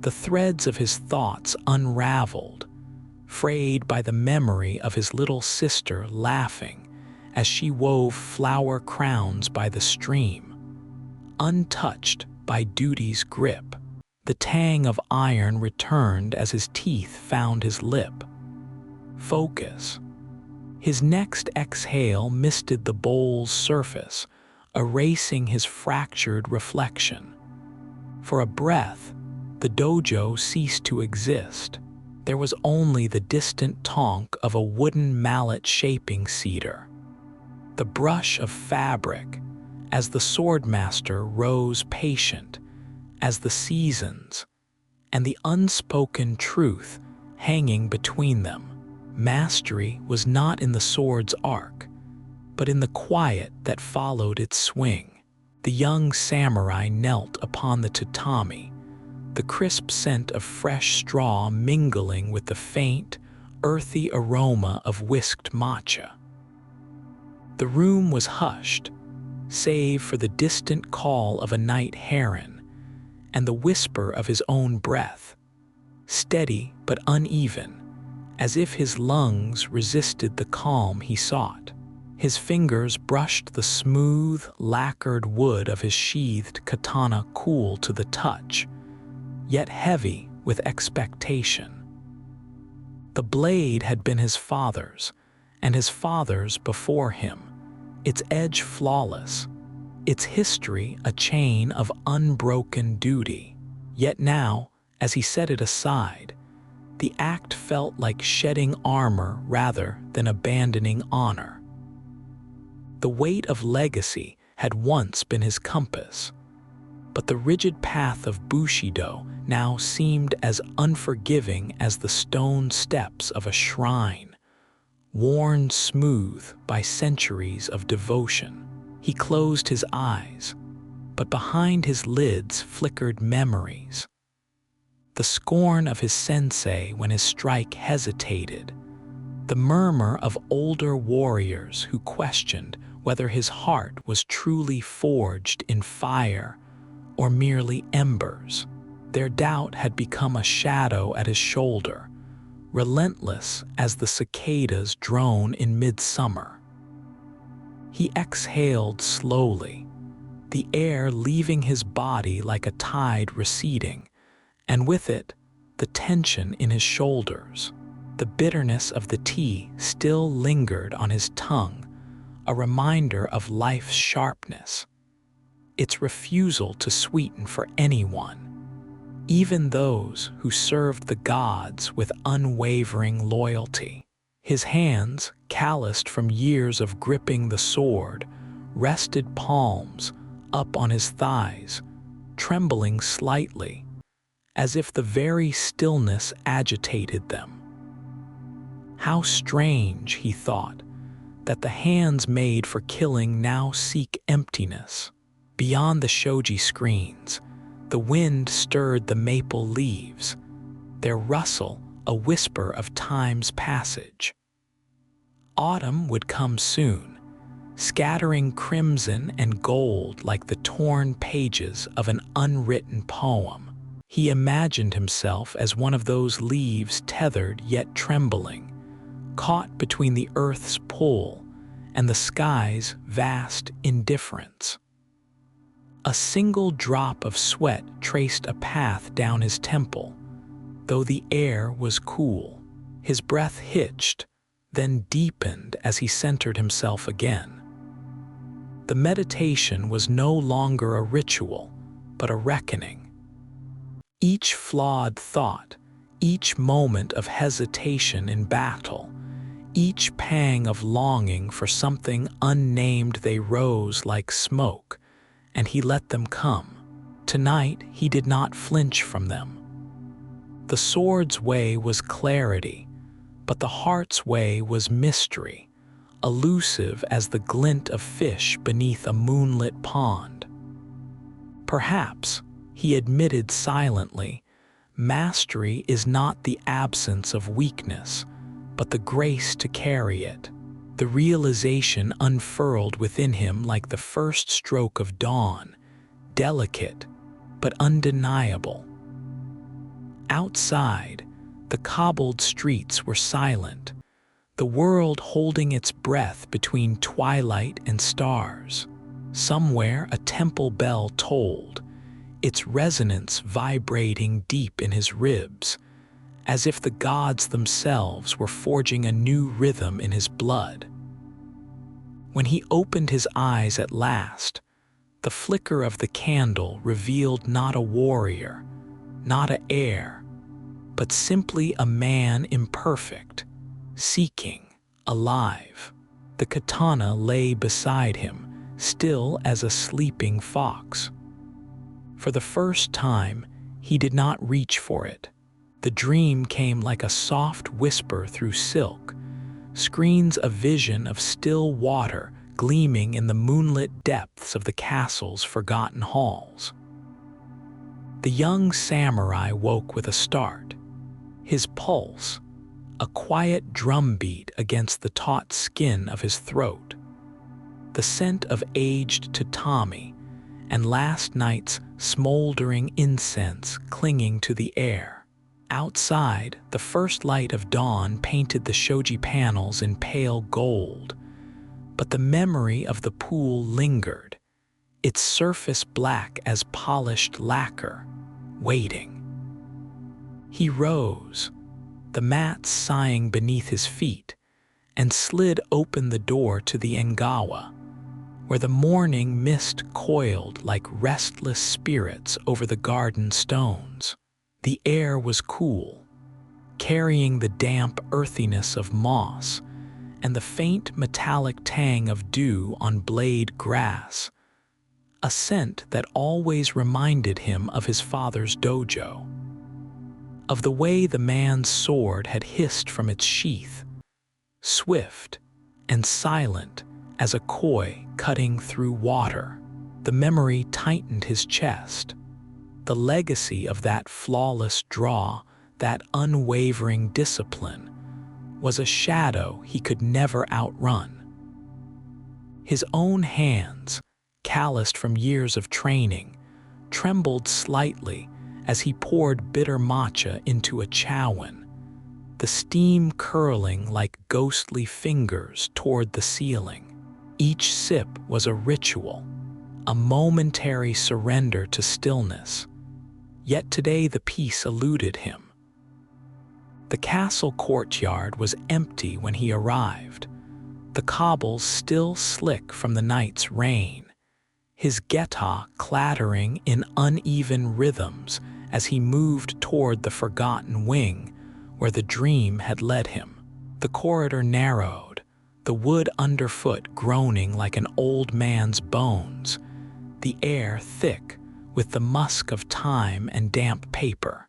The threads of his thoughts unraveled, frayed by the memory of his little sister laughing as she wove flower crowns by the stream, untouched by duty's grip. The tang of iron returned as his teeth found his lip. Focus. His next exhale misted the bowl's surface, erasing his fractured reflection. For a breath, the dojo ceased to exist. There was only the distant tonk of a wooden mallet shaping cedar, the brush of fabric as the swordmaster rose patient, as the seasons, and the unspoken truth hanging between them. Mastery was not in the sword's arc, but in the quiet that followed its swing. The young samurai knelt upon the tatami, the crisp scent of fresh straw mingling with the faint, earthy aroma of whisked matcha. The room was hushed, save for the distant call of a night heron and the whisper of his own breath, steady but uneven, as if his lungs resisted the calm he sought. His fingers brushed the smooth, lacquered wood of his sheathed katana, cool to the touch, yet heavy with expectation. The blade had been his father's, and his father's before him, its edge flawless, its history a chain of unbroken duty. Yet now, as he set it aside, the act felt like shedding armor rather than abandoning honor. The weight of legacy had once been his compass, but the rigid path of Bushido now seemed as unforgiving as the stone steps of a shrine, worn smooth by centuries of devotion. He closed his eyes, but behind his lids flickered memories. The scorn of his sensei when his strike hesitated, the murmur of older warriors who questioned whether his heart was truly forged in fire or merely embers. Their doubt had become a shadow at his shoulder, relentless as the cicadas drone in midsummer. He exhaled slowly, the air leaving his body like a tide receding, and with it, the tension in his shoulders. The bitterness of the tea still lingered on his tongue, a reminder of life's sharpness, its refusal to sweeten for anyone, even those who served the gods with unwavering loyalty. His hands, calloused from years of gripping the sword, rested palms up on his thighs, trembling slightly, as if the very stillness agitated them. How strange, he thought, that the hands made for killing now seek emptiness. Beyond the shoji screens, the wind stirred the maple leaves, their rustle a whisper of time's passage. Autumn would come soon, scattering crimson and gold like the torn pages of an unwritten poem. He imagined himself as one of those leaves tethered yet trembling, caught between the earth's pull and the sky's vast indifference. A single drop of sweat traced a path down his temple, though the air was cool. His breath hitched, then deepened as he centered himself again. The meditation was no longer a ritual, but a reckoning. Each flawed thought, each moment of hesitation in battle, each pang of longing for something unnamed, they rose like smoke, and he let them come. Tonight he did not flinch from them. The sword's way was clarity, but the heart's way was mystery, elusive as the glint of fish beneath a moonlit pond. Perhaps, he admitted silently, mastery is not the absence of weakness, but the grace to carry it. The realization unfurled within him like the first stroke of dawn, delicate but undeniable. Outside, the cobbled streets were silent, the world holding its breath between twilight and stars. Somewhere a temple bell tolled, its resonance vibrating deep in his ribs, as if the gods themselves were forging a new rhythm in his blood. When he opened his eyes at last, the flicker of the candle revealed not a warrior, not an heir, but simply a man imperfect, seeking, alive. The katana lay beside him, still as a sleeping fox. For the first time, he did not reach for it. The dream came like a soft whisper through silk, screens a vision of still water gleaming in the moonlit depths of the castle's forgotten halls. The young samurai woke with a start, his pulse, a quiet drumbeat against the taut skin of his throat, the scent of aged tatami and last night's smoldering incense clinging to the air. Outside, the first light of dawn painted the shoji panels in pale gold, but the memory of the pool lingered, its surface black as polished lacquer, waiting. He rose, the mats sighing beneath his feet, and slid open the door to the engawa, where the morning mist coiled like restless spirits over the garden stones. The air was cool, carrying the damp earthiness of moss and the faint metallic tang of dew on blade grass, a scent that always reminded him of his father's dojo, of the way the man's sword had hissed from its sheath, swift and silent as a koi cutting through water. The memory tightened his chest. The legacy of that flawless draw, that unwavering discipline, was a shadow he could never outrun. His own hands, calloused from years of training, trembled slightly as he poured bitter matcha into a chowan, the steam curling like ghostly fingers toward the ceiling. Each sip was a ritual, a momentary surrender to stillness. Yet today the peace eluded him. The castle courtyard was empty when he arrived, the cobbles still slick from the night's rain, his geta clattering in uneven rhythms as he moved toward the forgotten wing where the dream had led him. The corridor narrowed, the wood underfoot groaning like an old man's bones, the air thick with the musk of time and damp paper.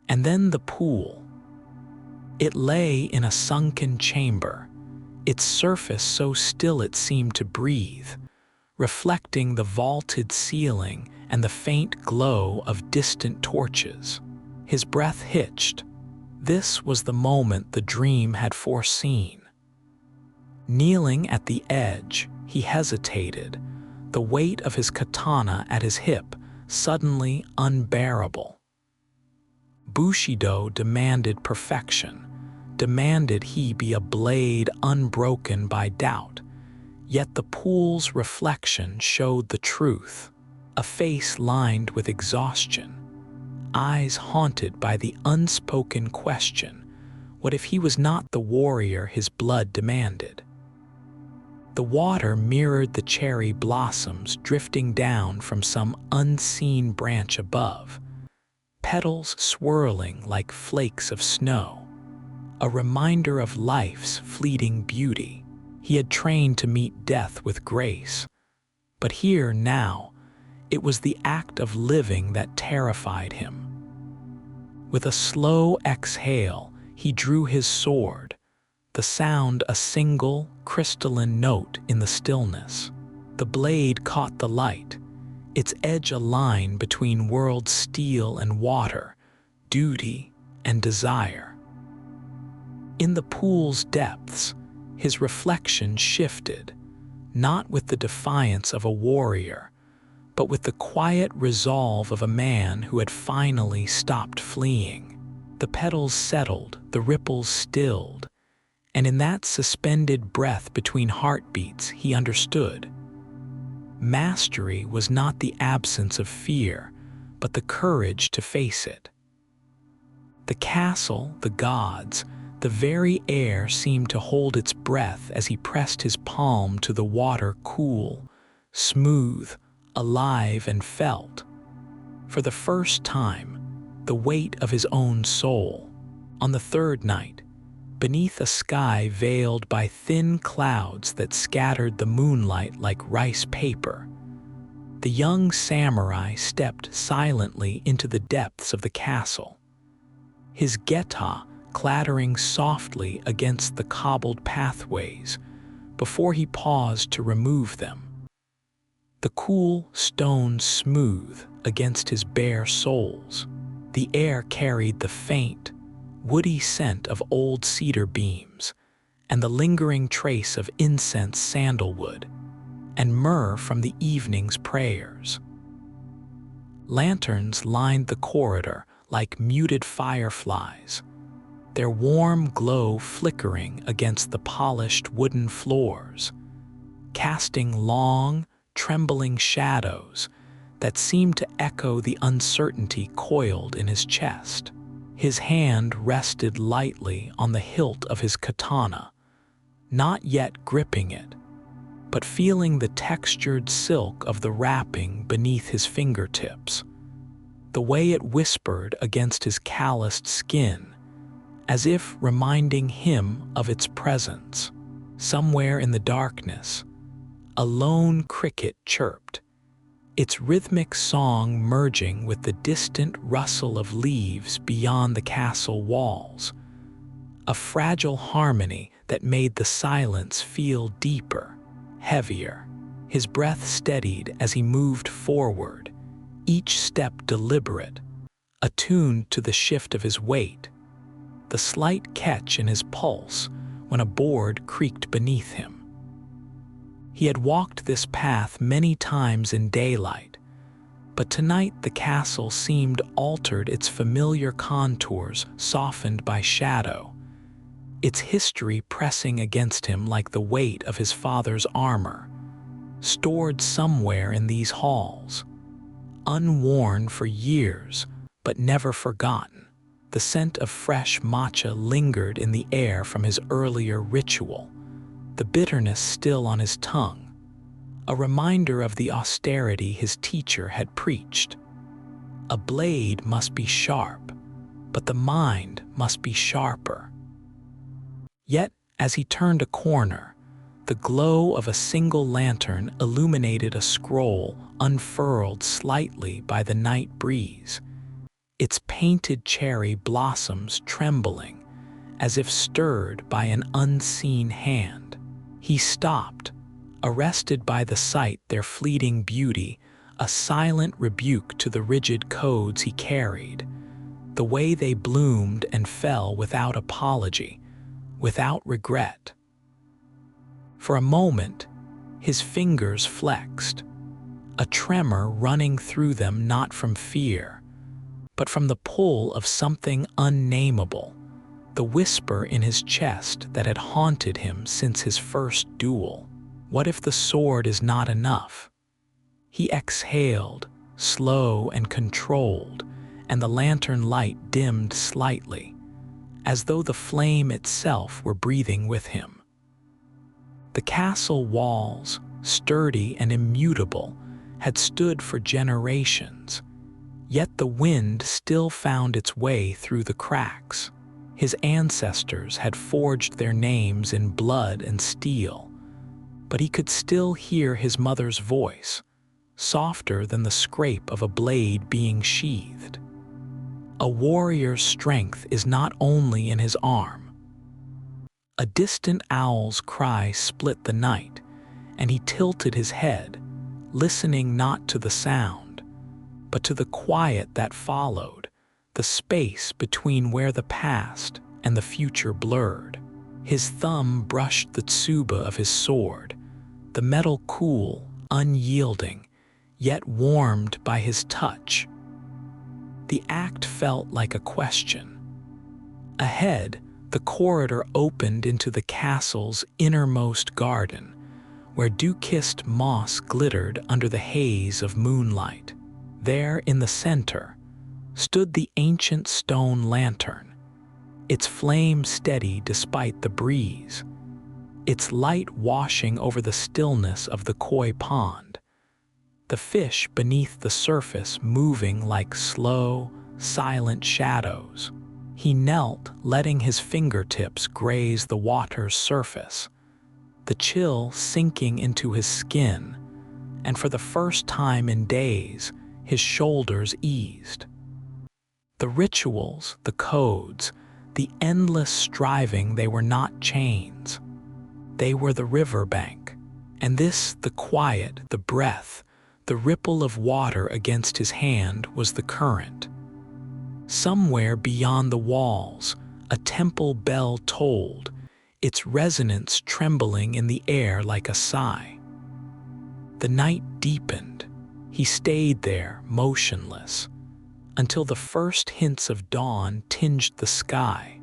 And then the pool. It lay in a sunken chamber, its surface so still it seemed to breathe, reflecting the vaulted ceiling and the faint glow of distant torches. His breath hitched. This was the moment the dream had foreseen. Kneeling at the edge, he hesitated, the weight of his katana at his hip suddenly unbearable. Bushido demanded perfection, demanded he be a blade unbroken by doubt, yet the pool's reflection showed the truth, a face lined with exhaustion, eyes haunted by the unspoken question, what if he was not the warrior his blood demanded? The water mirrored the cherry blossoms drifting down from some unseen branch above, petals swirling like flakes of snow, a reminder of life's fleeting beauty. He had trained to meet death with grace, but here now, it was the act of living that terrified him. With a slow exhale, he drew his sword, the sound a single, crystalline note in the stillness. The blade caught the light, its edge a line between worlds steel and water, duty and desire. In the pool's depths, his reflection shifted, not with the defiance of a warrior, but with the quiet resolve of a man who had finally stopped fleeing. The petals settled, the ripples stilled, and in that suspended breath between heartbeats he understood. Mastery was not the absence of fear, but the courage to face it. The castle, the gods, the very air seemed to hold its breath as he pressed his palm to the water, cool, smooth, alive, and felt, for the first time, the weight of his own soul. On the third night, beneath a sky veiled by thin clouds that scattered the moonlight like rice paper, the young samurai stepped silently into the depths of the castle, his geta clattering softly against the cobbled pathways before he paused to remove them. The cool stones smooth against his bare soles. The air carried the faint, woody scent of old cedar beams and the lingering trace of incense sandalwood and myrrh from the evening's prayers. Lanterns lined the corridor like muted fireflies, their warm glow flickering against the polished wooden floors, casting long, trembling shadows that seemed to echo the uncertainty coiled in his chest. His hand rested lightly on the hilt of his katana, not yet gripping it, but feeling the textured silk of the wrapping beneath his fingertips, the way it whispered against his calloused skin, as if reminding him of its presence. Somewhere in the darkness, a lone cricket chirped, its rhythmic song merging with the distant rustle of leaves beyond the castle walls, a fragile harmony that made the silence feel deeper, heavier. His breath steadied as he moved forward, each step deliberate, attuned to the shift of his weight, the slight catch in his pulse when a board creaked beneath him. He had walked this path many times in daylight, but tonight the castle seemed altered, its familiar contours softened by shadow, its history pressing against him like the weight of his father's armor, stored somewhere in these halls, unworn for years but never forgotten. The scent of fresh matcha lingered in the air from his earlier ritual, the bitterness still on his tongue, a reminder of the austerity his teacher had preached. A blade must be sharp, but the mind must be sharper. Yet, as he turned a corner, the glow of a single lantern illuminated a scroll unfurled slightly by the night breeze, its painted cherry blossoms trembling as if stirred by an unseen hand. He stopped, arrested by the sight, their fleeting beauty, a silent rebuke to the rigid codes he carried, the way they bloomed and fell without apology, without regret. For a moment, his fingers flexed, a tremor running through them not from fear, but from the pull of something unnameable, the whisper in his chest that had haunted him since his first duel. What if the sword is not enough? He exhaled, slow and controlled, and the lantern light dimmed slightly, as though the flame itself were breathing with him. The castle walls, sturdy and immutable, had stood for generations, yet the wind still found its way through the cracks. His ancestors had forged their names in blood and steel, but he could still hear his mother's voice, softer than the scrape of a blade being sheathed. A warrior's strength is not only in his arm. A distant owl's cry split the night, and he tilted his head, listening not to the sound, but to the quiet that followed, the space between where the past and the future blurred. His thumb brushed the tsuba of his sword, the metal cool, unyielding, yet warmed by his touch. The act felt like a question. Ahead, the corridor opened into the castle's innermost garden, where dew-kissed moss glittered under the haze of moonlight. There, in the center, stood the ancient stone lantern, its flame steady despite the breeze, its light washing over the stillness of the koi pond, the fish beneath the surface moving like slow, silent shadows. He knelt, letting his fingertips graze the water's surface, the chill sinking into his skin, and for the first time in days, his shoulders eased. The rituals, the codes, the endless striving, they were not chains. They were the riverbank, and this, the quiet, the breath, the ripple of water against his hand was the current. Somewhere beyond the walls, a temple bell tolled, its resonance trembling in the air like a sigh. The night deepened. He stayed there, motionless, until the first hints of dawn tinged the sky,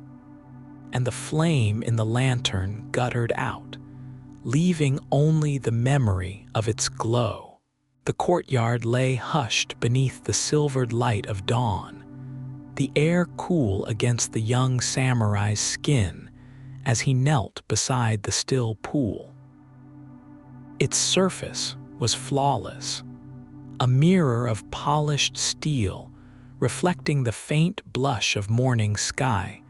and the flame in the lantern guttered out, leaving only the memory of its glow. The courtyard lay hushed beneath the silvered light of dawn, the air cool against the young samurai's skin as he knelt beside the still pool. Its surface was flawless, a mirror of polished steel reflecting the faint blush of morning sky,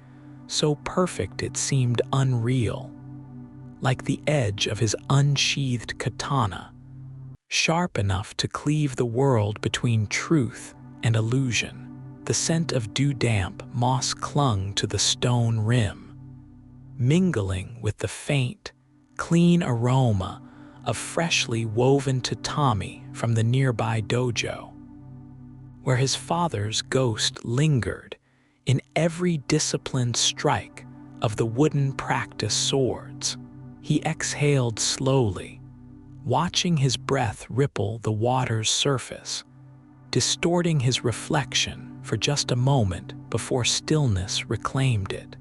so perfect it seemed unreal, like the edge of his unsheathed katana, sharp enough to cleave the world between truth and illusion. The scent of dew-damp moss clung to the stone rim, mingling with the faint, clean aroma of freshly woven tatami from the nearby dojo, where his father's ghost lingered in every disciplined strike of the wooden practice swords. He exhaled slowly, watching his breath ripple the water's surface, distorting his reflection for just a moment before stillness reclaimed it.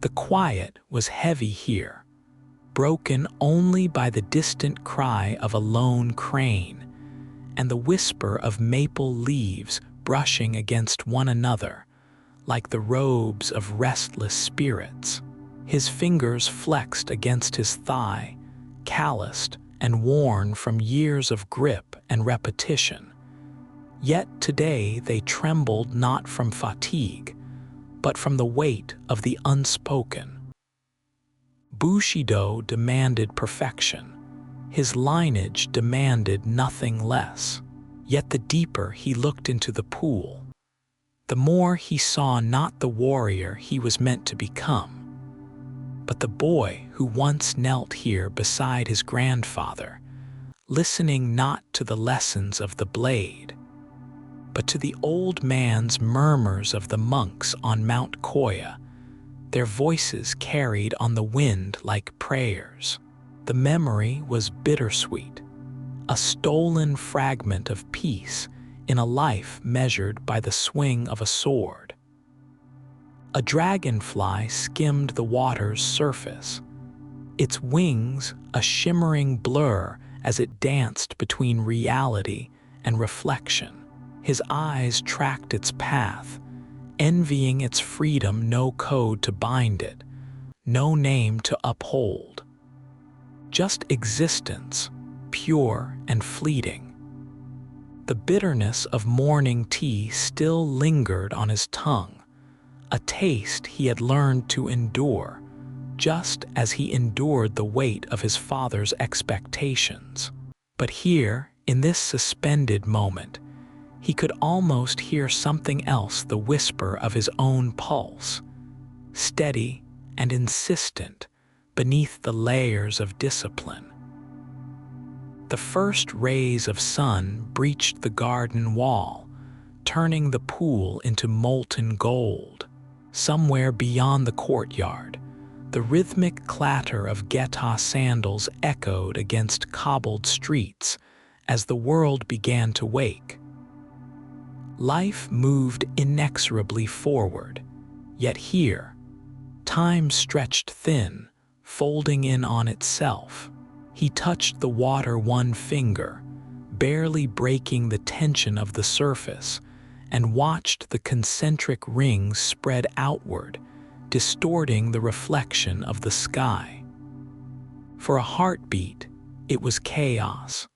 The quiet was heavy here, broken only by the distant cry of a lone crane and the whisper of maple leaves brushing against one another like the robes of restless spirits. His fingers flexed against his thigh, calloused and worn from years of grip and repetition. Yet today they trembled not from fatigue, but from the weight of the unspoken. Bushido demanded perfection. His lineage demanded nothing less. Yet the deeper he looked into the pool, the more he saw not the warrior he was meant to become, but the boy who once knelt here beside his grandfather, listening not to the lessons of the blade, but to the old man's murmurs of the monks on Mount Koya, their voices carried on the wind like prayers. The memory was bittersweet, a stolen fragment of peace in a life measured by the swing of a sword. A dragonfly skimmed the water's surface, its wings a shimmering blur as it danced between reality and reflection. His eyes tracked its path, envying its freedom, no code to bind it, no name to uphold. Just existence, pure and fleeting. The bitterness of morning tea still lingered on his tongue, a taste he had learned to endure, just as he endured the weight of his father's expectations. But here, in this suspended moment, he could almost hear something else, the whisper of his own pulse, steady and insistent beneath the layers of discipline. The first rays of sun breached the garden wall, turning the pool into molten gold. Somewhere beyond the courtyard, the rhythmic clatter of geta sandals echoed against cobbled streets as the world began to wake. Life moved inexorably forward, yet here, time stretched thin, folding in on itself. He touched the water one finger, barely breaking the tension of the surface, and watched the concentric rings spread outward, distorting the reflection of the sky. For a heartbeat, it was chaos.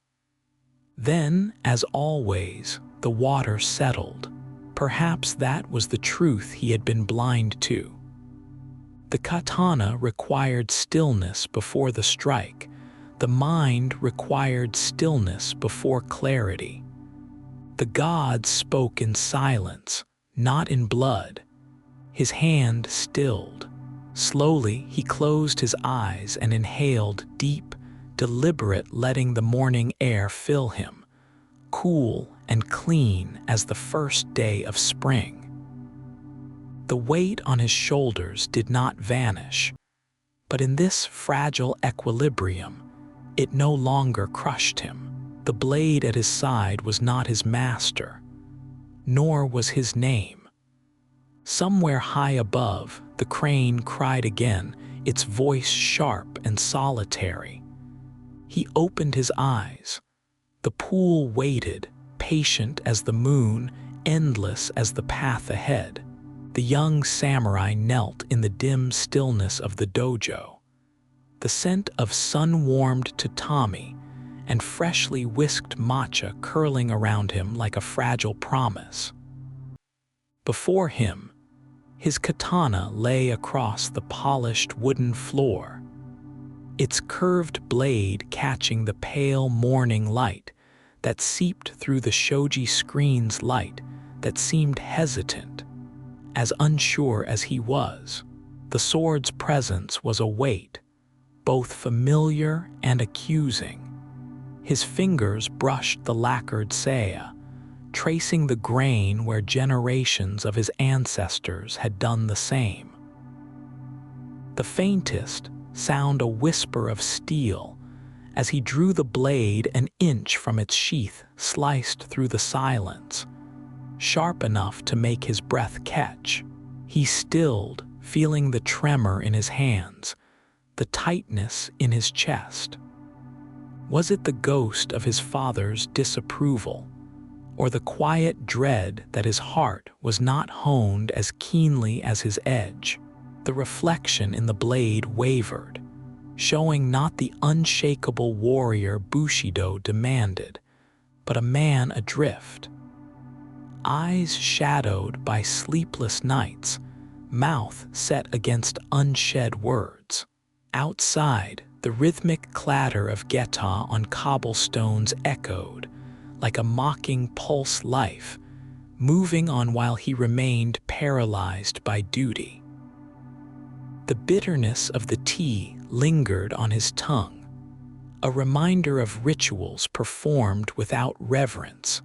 Then, as always, the water settled. Perhaps that was the truth he had been blind to. The katana required stillness before the strike. The mind required stillness before clarity. The gods spoke in silence, not in blood. His hand stilled. Slowly, he closed his eyes and inhaled deep, deliberate, letting the morning air fill him, cool and clean as the first day of spring. The weight on his shoulders did not vanish, but in this fragile equilibrium, it no longer crushed him. The blade at his side was not his master, nor was his name. Somewhere high above, the crane cried again, its voice sharp and solitary. He opened his eyes. The pool waited, patient as the moon, endless as the path ahead. The young samurai knelt in the dim stillness of the dojo, the scent of sun-warmed tatami and freshly whisked matcha curling around him like a fragile promise. Before him, his katana lay across the polished wooden floor, its curved blade catching the pale morning light that seeped through the shoji screen's light that seemed hesitant, as unsure as he was. The sword's presence was a weight, both familiar and accusing. His fingers brushed the lacquered saya, tracing the grain where generations of his ancestors had done the same. The faintest sound a whisper of steel as he drew the blade an inch from its sheath, sliced through the silence, sharp enough to make his breath catch. He stilled, feeling the tremor in his hands, the tightness in his chest. Was it the ghost of his father's disapproval, or the quiet dread that his heart was not honed as keenly as his edge? The reflection in the blade wavered, showing not the unshakable warrior Bushido demanded, but a man adrift. Eyes shadowed by sleepless nights, mouth set against unshed words. Outside, the rhythmic clatter of geta on cobblestones echoed, like a mocking pulse life, moving on while he remained paralyzed by duty. The bitterness of the tea lingered on his tongue, a reminder of rituals performed without reverence,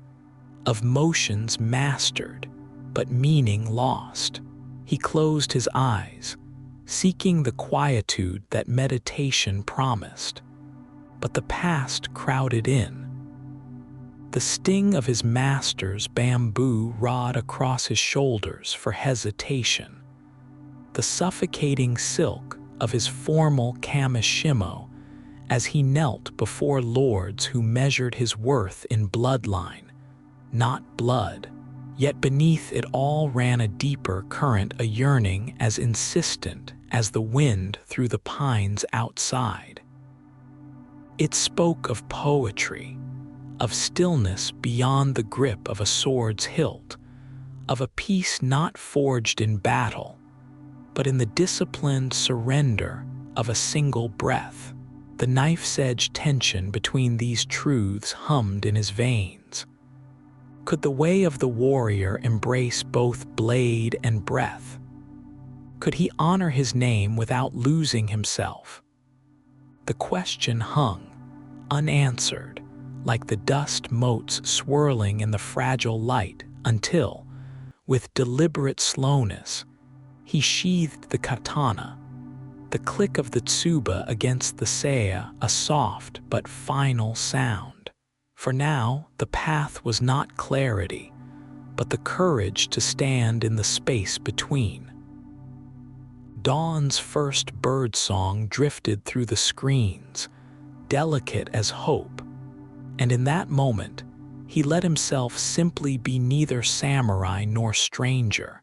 of motions mastered but meaning lost. He closed his eyes, seeking the quietude that meditation promised, but the past crowded in. The sting of his master's bamboo rod across his shoulders for hesitation, the suffocating silk of his formal kamishimo as he knelt before lords who measured his worth in bloodline, not blood. Yet beneath it all ran a deeper current, a yearning as insistent as the wind through the pines outside. It spoke of poetry, of stillness beyond the grip of a sword's hilt, of a peace not forged in battle, but in the disciplined surrender of a single breath. The knife's-edge tension between these truths hummed in his veins. Could the way of the warrior embrace both blade and breath? Could he honor his name without losing himself? The question hung, unanswered, like the dust motes swirling in the fragile light, until, with deliberate slowness, he sheathed the katana, the click of the tsuba against the saya a soft but final sound. For now, the path was not clarity, but the courage to stand in the space between. Dawn's first birdsong drifted through the screens, delicate as hope, and in that moment, he let himself simply be neither samurai nor stranger,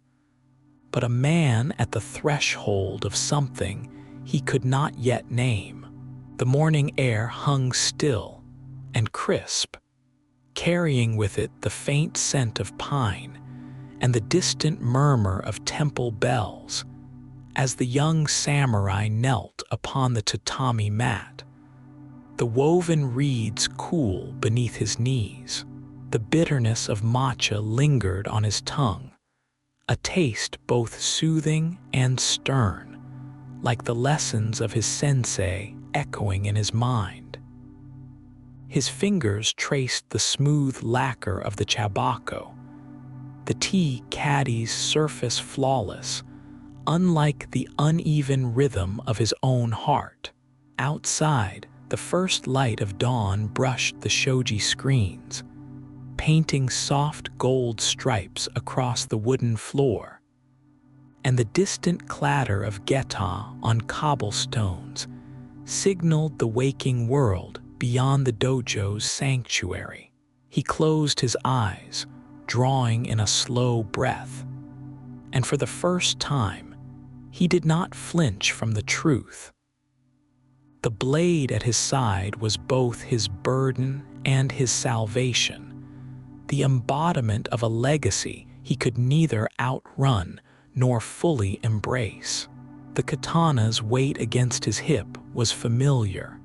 but a man at the threshold of something he could not yet name. The morning air hung still and crisp, carrying with it the faint scent of pine and the distant murmur of temple bells as the young samurai knelt upon the tatami mat, the woven reeds cool beneath his knees. The bitterness of matcha lingered on his tongue, a taste both soothing and stern, like the lessons of his sensei echoing in his mind. His fingers traced the smooth lacquer of the chabako, the tea caddy's surface flawless, unlike the uneven rhythm of his own heart. Outside, the first light of dawn brushed the shoji screens, painting soft gold stripes across the wooden floor, and the distant clatter of geta on cobblestones signaled the waking world beyond the dojo's sanctuary. He closed his eyes, drawing in a slow breath, and for the first time, he did not flinch from the truth. The blade at his side was both his burden and his salvation, the embodiment of a legacy he could neither outrun nor fully embrace. The katana's weight against his hip was familiar,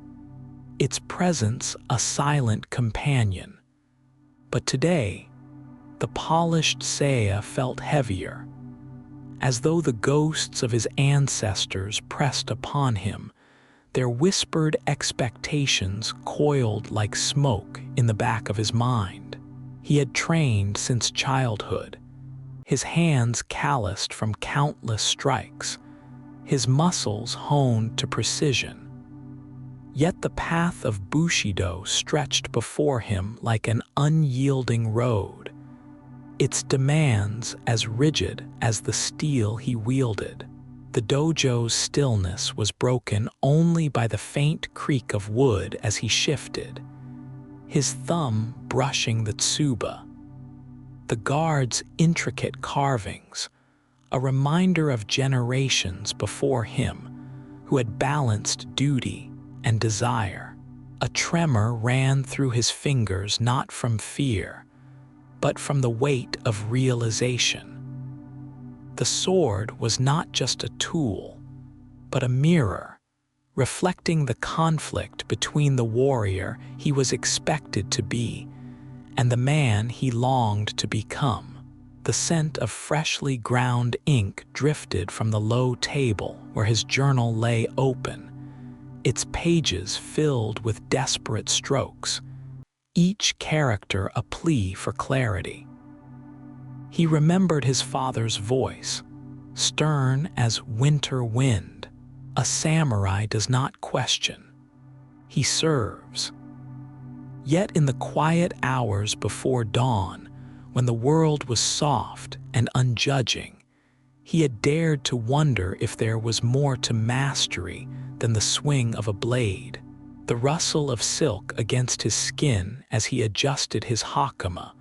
its presence a silent companion. But today, the polished saya felt heavier, as though the ghosts of his ancestors pressed upon him, Their whispered expectations coiled like smoke in the back of his mind. He had trained since childhood, his hands calloused from countless strikes, his muscles honed to precision. Yet the path of Bushido stretched before him like an unyielding road, its demands as rigid as the steel he wielded. The dojo's stillness was broken only by the faint creak of wood as he shifted, his thumb brushing the tsuba. The guard's intricate carvings, a reminder of generations before him who had balanced duty and desire. A tremor ran through his fingers, not from fear, but from the weight of realization. The sword was not just a tool, but a mirror, reflecting the conflict between the warrior he was expected to be and the man he longed to become. The scent of freshly ground ink drifted from the low table where his journal lay open, its pages filled with desperate strokes, each character a plea for clarity. He remembered his father's voice, stern as winter wind. A samurai does not question, he serves. Yet in the quiet hours before dawn, when the world was soft and unjudging, he had dared to wonder if there was more to mastery than the swing of a blade. The rustle of silk against his skin as he adjusted his hakama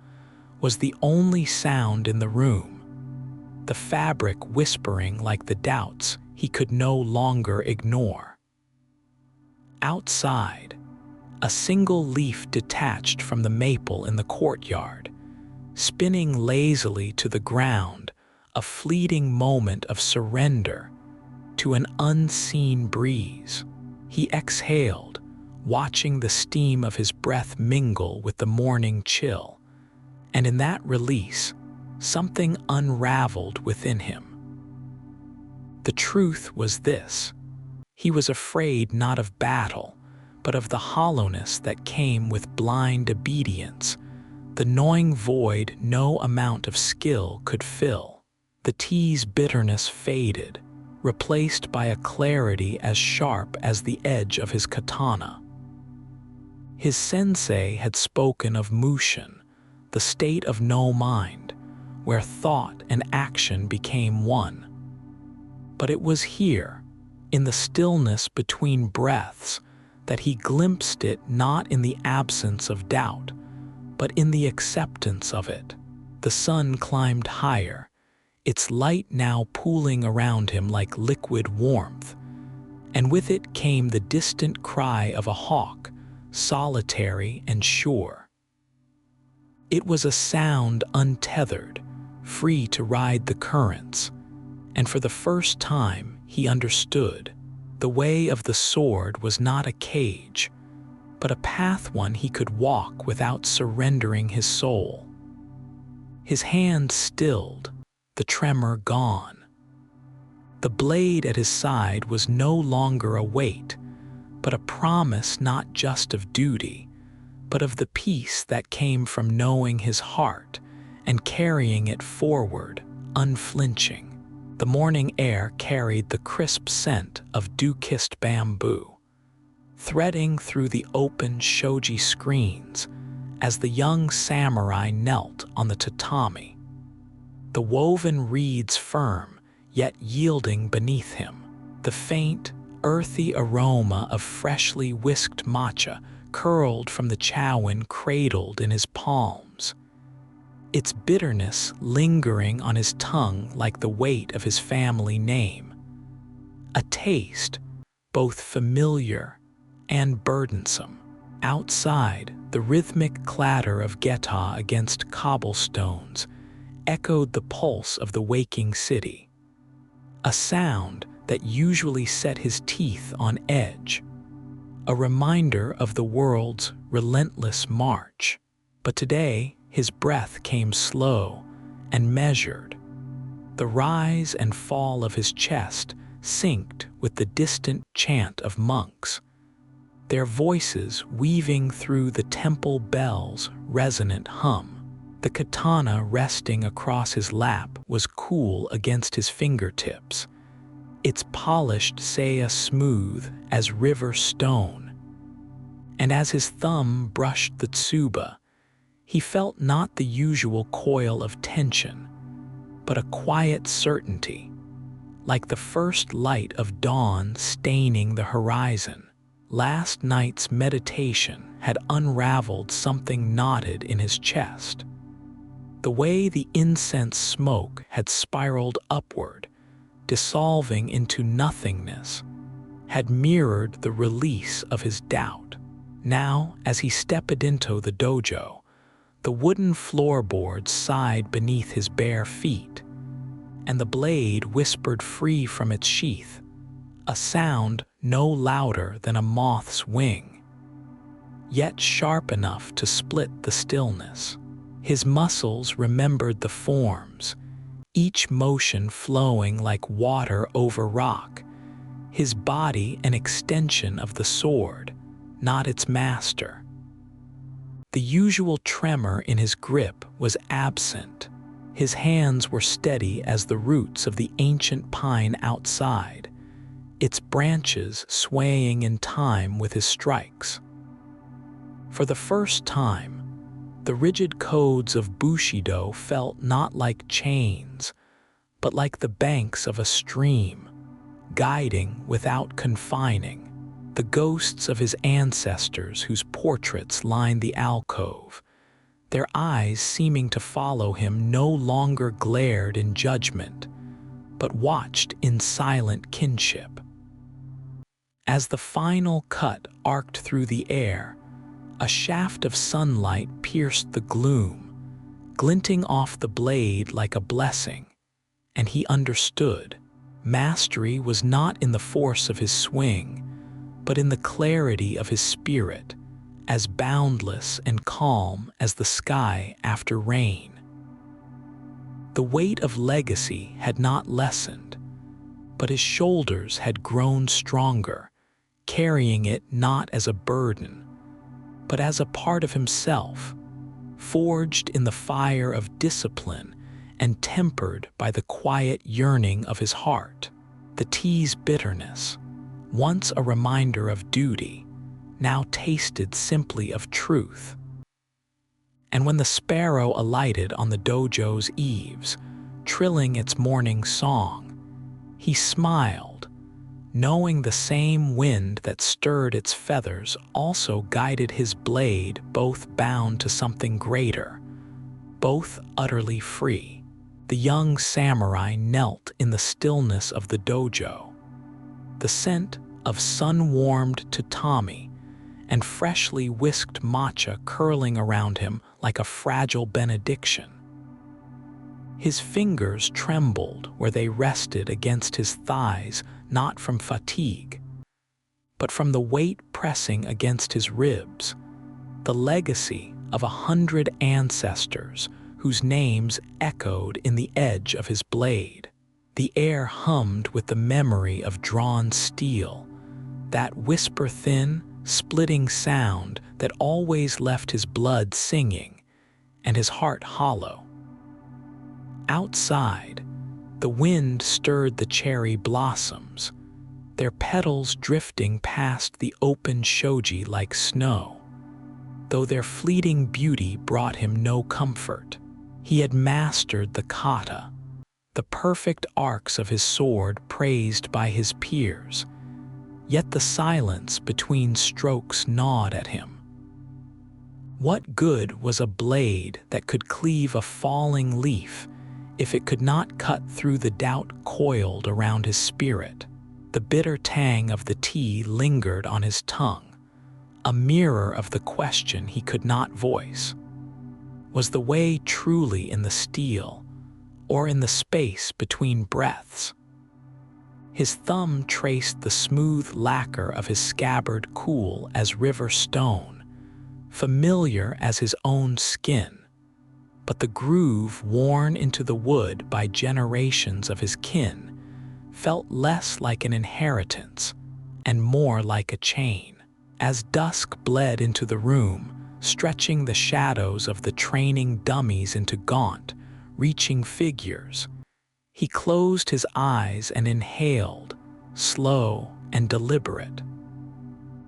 was the only sound in the room, the fabric whispering like the doubts he could no longer ignore. Outside, a single leaf detached from the maple in the courtyard, spinning lazily to the ground, a fleeting moment of surrender to an unseen breeze. He exhaled, watching the steam of his breath mingle with the morning chill, and in that release, something unraveled within him. The truth was this: he was afraid not of battle, but of the hollowness that came with blind obedience, the gnawing void no amount of skill could fill. The tea's bitterness faded, replaced by a clarity as sharp as the edge of his katana. His sensei had spoken of mushin, the state of no mind, where thought and action became one. But it was here, in the stillness between breaths, that he glimpsed it, not in the absence of doubt, but in the acceptance of it. The sun climbed higher, its light now pooling around him like liquid warmth, and with it came the distant cry of a hawk, solitary and sure. It was a sound untethered, free to ride the currents, and for the first time he understood. The way of the sword was not a cage, but a path one he could walk without surrendering his soul. His hand stilled, the tremor gone. The blade at his side was no longer a weight, but a promise not just of duty, but of the peace that came from knowing his heart and carrying it forward, unflinching. The morning air carried the crisp scent of dew-kissed bamboo, threading through the open shoji screens as the young samurai knelt on the tatami, the woven reeds firm yet yielding beneath him. The faint, earthy aroma of freshly whisked matcha curled from the chowin cradled in his palms, its bitterness lingering on his tongue like the weight of his family name. A taste both familiar and burdensome. Outside, the rhythmic clatter of geta against cobblestones echoed the pulse of the waking city, a sound that usually set his teeth on edge, a reminder of the world's relentless march. But today, his breath came slow and measured, the rise and fall of his chest synced with the distant chant of monks, their voices weaving through the temple bell's resonant hum. The katana resting across his lap was cool against his fingertips, its polished saya smooth as river stone. And as his thumb brushed the tsuba, he felt not the usual coil of tension, but a quiet certainty, like the first light of dawn staining the horizon. Last night's meditation had unraveled something knotted in his chest. The way the incense smoke had spiraled upward, dissolving into nothingness, had mirrored the release of his doubt. Now, as he stepped into the dojo, the wooden floorboards sighed beneath his bare feet, and the blade whispered free from its sheath, a sound no louder than a moth's wing, yet sharp enough to split the stillness. His muscles remembered the forms, each motion flowing like water over rock, his body an extension of the sword, not its master. The usual tremor in his grip was absent. His hands were steady as the roots of the ancient pine outside, its branches swaying in time with his strikes. For the first time, the rigid codes of Bushido felt not like chains, but like the banks of a stream, guiding without confining. The ghosts of his ancestors whose portraits lined the alcove, their eyes seeming to follow him, no longer glared in judgment, but watched in silent kinship. As the final cut arced through the air, a shaft of sunlight pierced the gloom, glinting off the blade like a blessing, and he understood. Mastery was not in the force of his swing, but in the clarity of his spirit, as boundless and calm as the sky after rain. The weight of legacy had not lessened, but his shoulders had grown stronger, carrying it not as a burden, but as a part of himself, forged in the fire of discipline and tempered by the quiet yearning of his heart. The tea's bitterness, once a reminder of duty, now tasted simply of truth. And when the sparrow alighted on the dojo's eaves, trilling its morning song, he smiled, knowing the same wind that stirred its feathers also guided his blade, both bound to something greater, both utterly free. The young samurai knelt in the stillness of the dojo, the scent of sun-warmed tatami and freshly whisked matcha curling around him like a fragile benediction. His fingers trembled where they rested against his thighs, not from fatigue, but from the weight pressing against his ribs, the legacy of 100 ancestors whose names echoed in the edge of his blade. The air hummed with the memory of drawn steel, that whisper-thin, splitting sound that always left his blood singing and his heart hollow. Outside, the wind stirred the cherry blossoms, their petals drifting past the open shoji like snow, though their fleeting beauty brought him no comfort. He had mastered the kata, the perfect arcs of his sword praised by his peers, yet the silence between strokes gnawed at him. What good was a blade that could cleave a falling leaf if it could not cut through the doubt coiled around his spirit? The bitter tang of the tea lingered on his tongue, a mirror of the question he could not voice. Was the way truly in the steel, or in the space between breaths? His thumb traced the smooth lacquer of his scabbard, cool as river stone, familiar as his own skin, but the groove worn into the wood by generations of his kin felt less like an inheritance and more like a chain. As dusk bled into the room, stretching the shadows of the training dummies into gaunt, reaching figures, he closed his eyes and inhaled, slow and deliberate.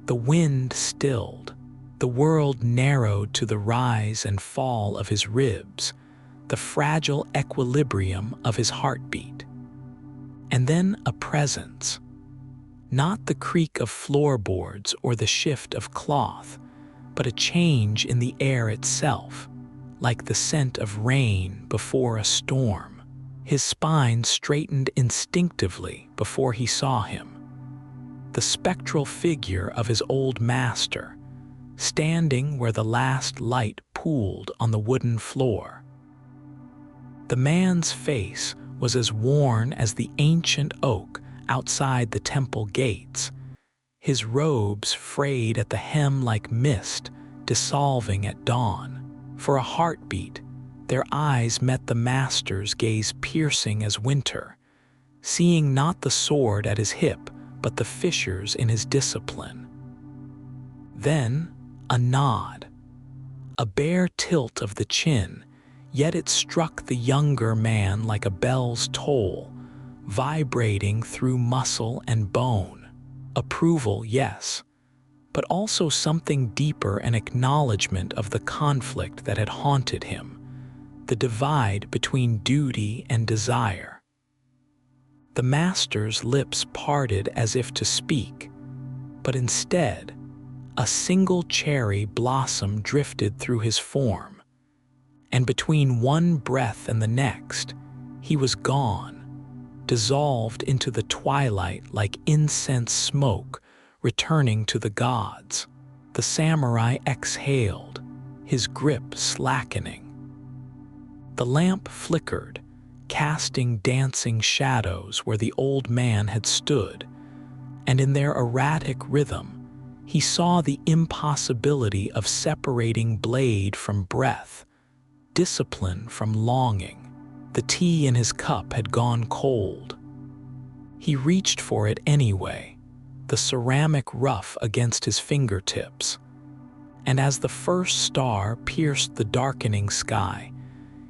The wind stilled. The world narrowed to the rise and fall of his ribs, the fragile equilibrium of his heartbeat. And then a presence. Not the creak of floorboards or the shift of cloth, but a change in the air itself, like the scent of rain before a storm. His spine straightened instinctively before he saw him. The spectral figure of his old master, standing where the last light pooled on the wooden floor. The man's face was as worn as the ancient oak outside the temple gates, his robes frayed at the hem like mist dissolving at dawn. For a heartbeat, their eyes met the master's gaze piercing as winter, seeing not the sword at his hip but the fissures in his discipline. Then, a nod, a bare tilt of the chin, yet it struck the younger man like a bell's toll, vibrating through muscle and bone. Approval, yes, but also something deeper, an acknowledgement of the conflict that had haunted him, the divide between duty and desire. The master's lips parted as if to speak, but instead, a single cherry blossom drifted through his form, and between one breath and the next, he was gone, dissolved into the twilight like incense smoke, returning to the gods. The samurai exhaled, his grip slackening. The lamp flickered, casting dancing shadows where the old man had stood, and in their erratic rhythm, he saw the impossibility of separating blade from breath, discipline from longing. The tea in his cup had gone cold. He reached for it anyway, the ceramic rough against his fingertips. And as the first star pierced the darkening sky,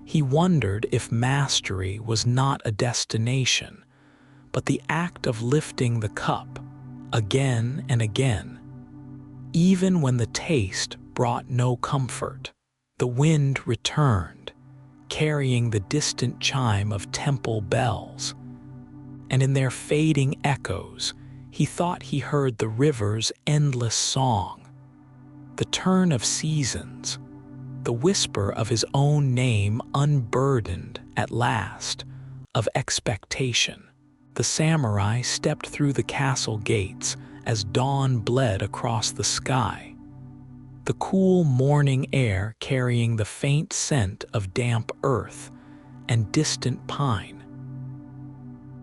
he wondered if mastery was not a destination, but the act of lifting the cup, again and again, even when the taste brought no comfort. The wind returned, carrying the distant chime of temple bells, and in their fading echoes, he thought he heard the river's endless song, the turn of seasons, the whisper of his own name unburdened at last of expectation. The samurai stepped through the castle gates as dawn bled across the sky, the cool morning air carrying the faint scent of damp earth and distant pine.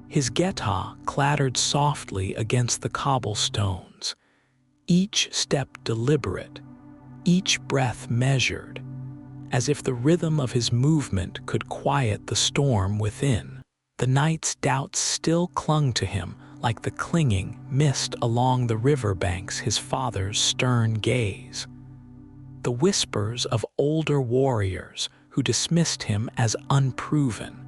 His geta clattered softly against the cobblestones, each step deliberate, each breath measured, as if the rhythm of his movement could quiet the storm within. The night's doubts still clung to him like the clinging mist along the riverbanks, his father's stern gaze. The whispers of older warriors who dismissed him as unproven.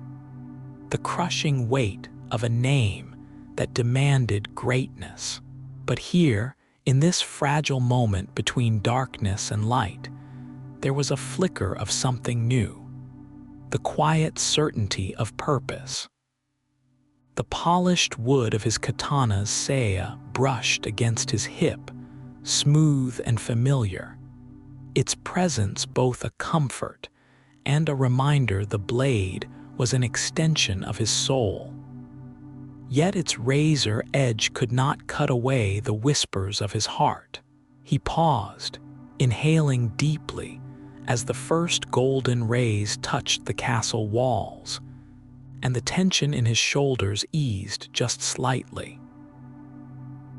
The crushing weight of a name that demanded greatness. But here, in this fragile moment between darkness and light, there was a flicker of something new, the quiet certainty of purpose. The polished wood of his katana's saya brushed against his hip, smooth and familiar, its presence both a comfort and a reminder the blade was an extension of his soul. Yet its razor edge could not cut away the whispers of his heart. He paused, inhaling deeply, as the first golden rays touched the castle walls, and the tension in his shoulders eased just slightly.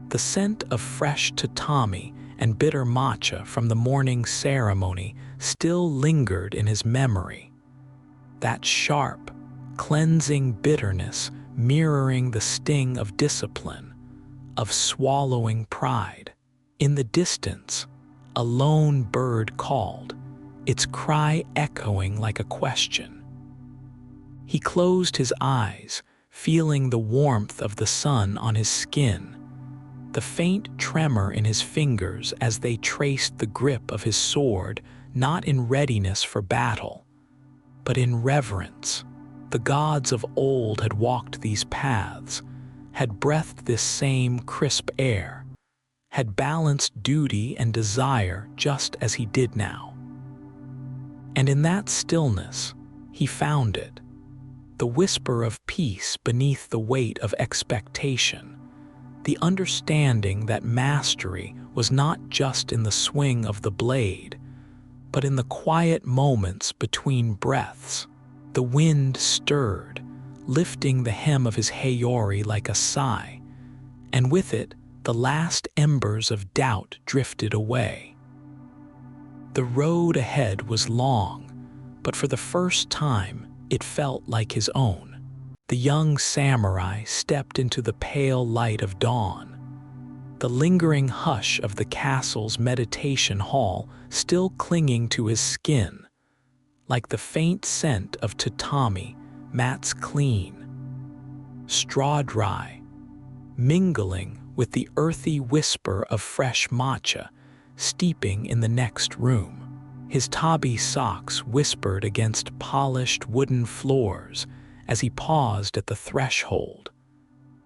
The scent of fresh tatami and bitter matcha from the morning ceremony still lingered in his memory. That sharp, cleansing bitterness mirroring the sting of discipline, of swallowing pride. In the distance, a lone bird called, its cry echoing like a question. He closed his eyes, feeling the warmth of the sun on his skin, the faint tremor in his fingers as they traced the grip of his sword, not in readiness for battle, but in reverence. The gods of old had walked these paths, had breathed this same crisp air, had balanced duty and desire just as he did now. And in that stillness, he found it, the whisper of peace beneath the weight of expectation, the understanding that mastery was not just in the swing of the blade, but in the quiet moments between breaths. The wind stirred, lifting the hem of his hayori like a sigh, and with it, the last embers of doubt drifted away. The road ahead was long, but for the first time, it felt like his own. The young samurai stepped into the pale light of dawn. The lingering hush of the castle's meditation hall still clinging to his skin, like the faint scent of tatami mats clean, straw-dry, mingling with the earthy whisper of fresh matcha steeping in the next room. His tabi socks whispered against polished wooden floors as he paused at the threshold,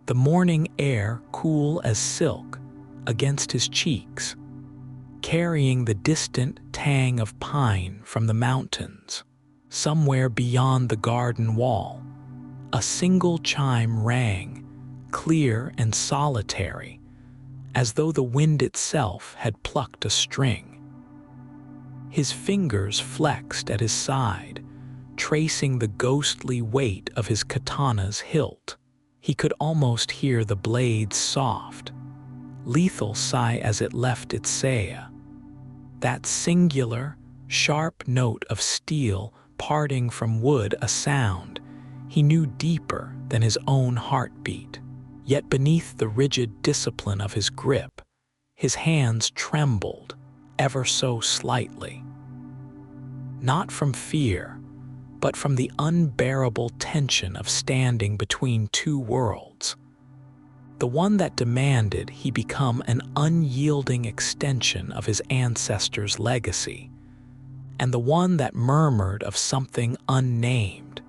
the morning air cool as silk against his cheeks, carrying the distant tang of pine from the mountains. Somewhere beyond the garden wall, a single chime rang, clear and solitary, as though the wind itself had plucked a string. His fingers flexed at his side, tracing the ghostly weight of his katana's hilt. He could almost hear the blade's soft, lethal sigh as it left its saya. That singular, sharp note of steel parting from wood, a sound he knew deeper than his own heartbeat. Yet beneath the rigid discipline of his grip, his hands trembled, ever so slightly. Not from fear, but from the unbearable tension of standing between two worlds. The one that demanded he become an unyielding extension of his ancestors' legacy, and the one that murmured of something unnamed,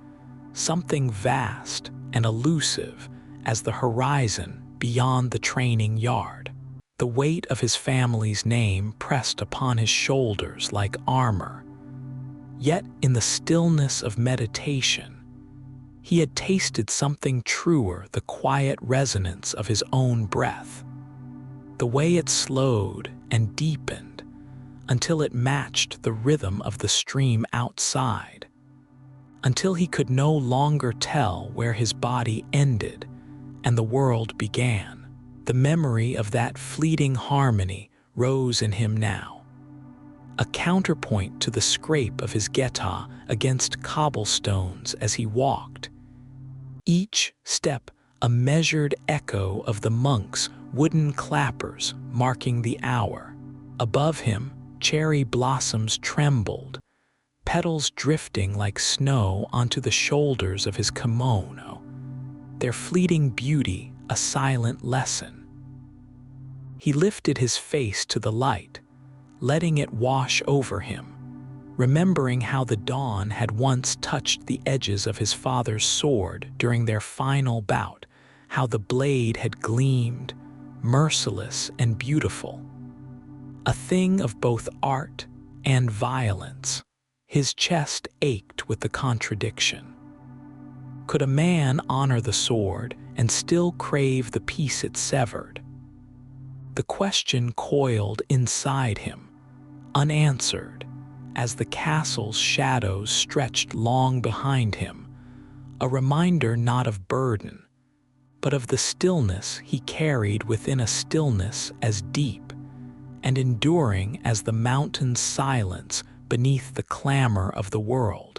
something vast and elusive as the horizon beyond the training yard. The weight of his family's name pressed upon his shoulders like armor. Yet in the stillness of meditation, he had tasted something truer, the quiet resonance of his own breath, the way it slowed and deepened until it matched the rhythm of the stream outside, until he could no longer tell where his body ended and the world began. The memory of that fleeting harmony rose in him now, a counterpoint to the scrape of his geta against cobblestones as he walked, each step a measured echo of the monk's wooden clappers marking the hour. Above him, cherry blossoms trembled, petals drifting like snow onto the shoulders of his kimono, their fleeting beauty a silent lesson. He lifted his face to the light, letting it wash over him, remembering how the dawn had once touched the edges of his father's sword during their final bout, how the blade had gleamed, merciless and beautiful, a thing of both art and violence. His chest ached with the contradiction. Could a man honor the sword and still crave the peace it severed? The question coiled inside him, unanswered, as the castle's shadows stretched long behind him, a reminder not of burden, but of the stillness he carried within, a stillness as deep and enduring as the mountain's silence beneath the clamor of the world.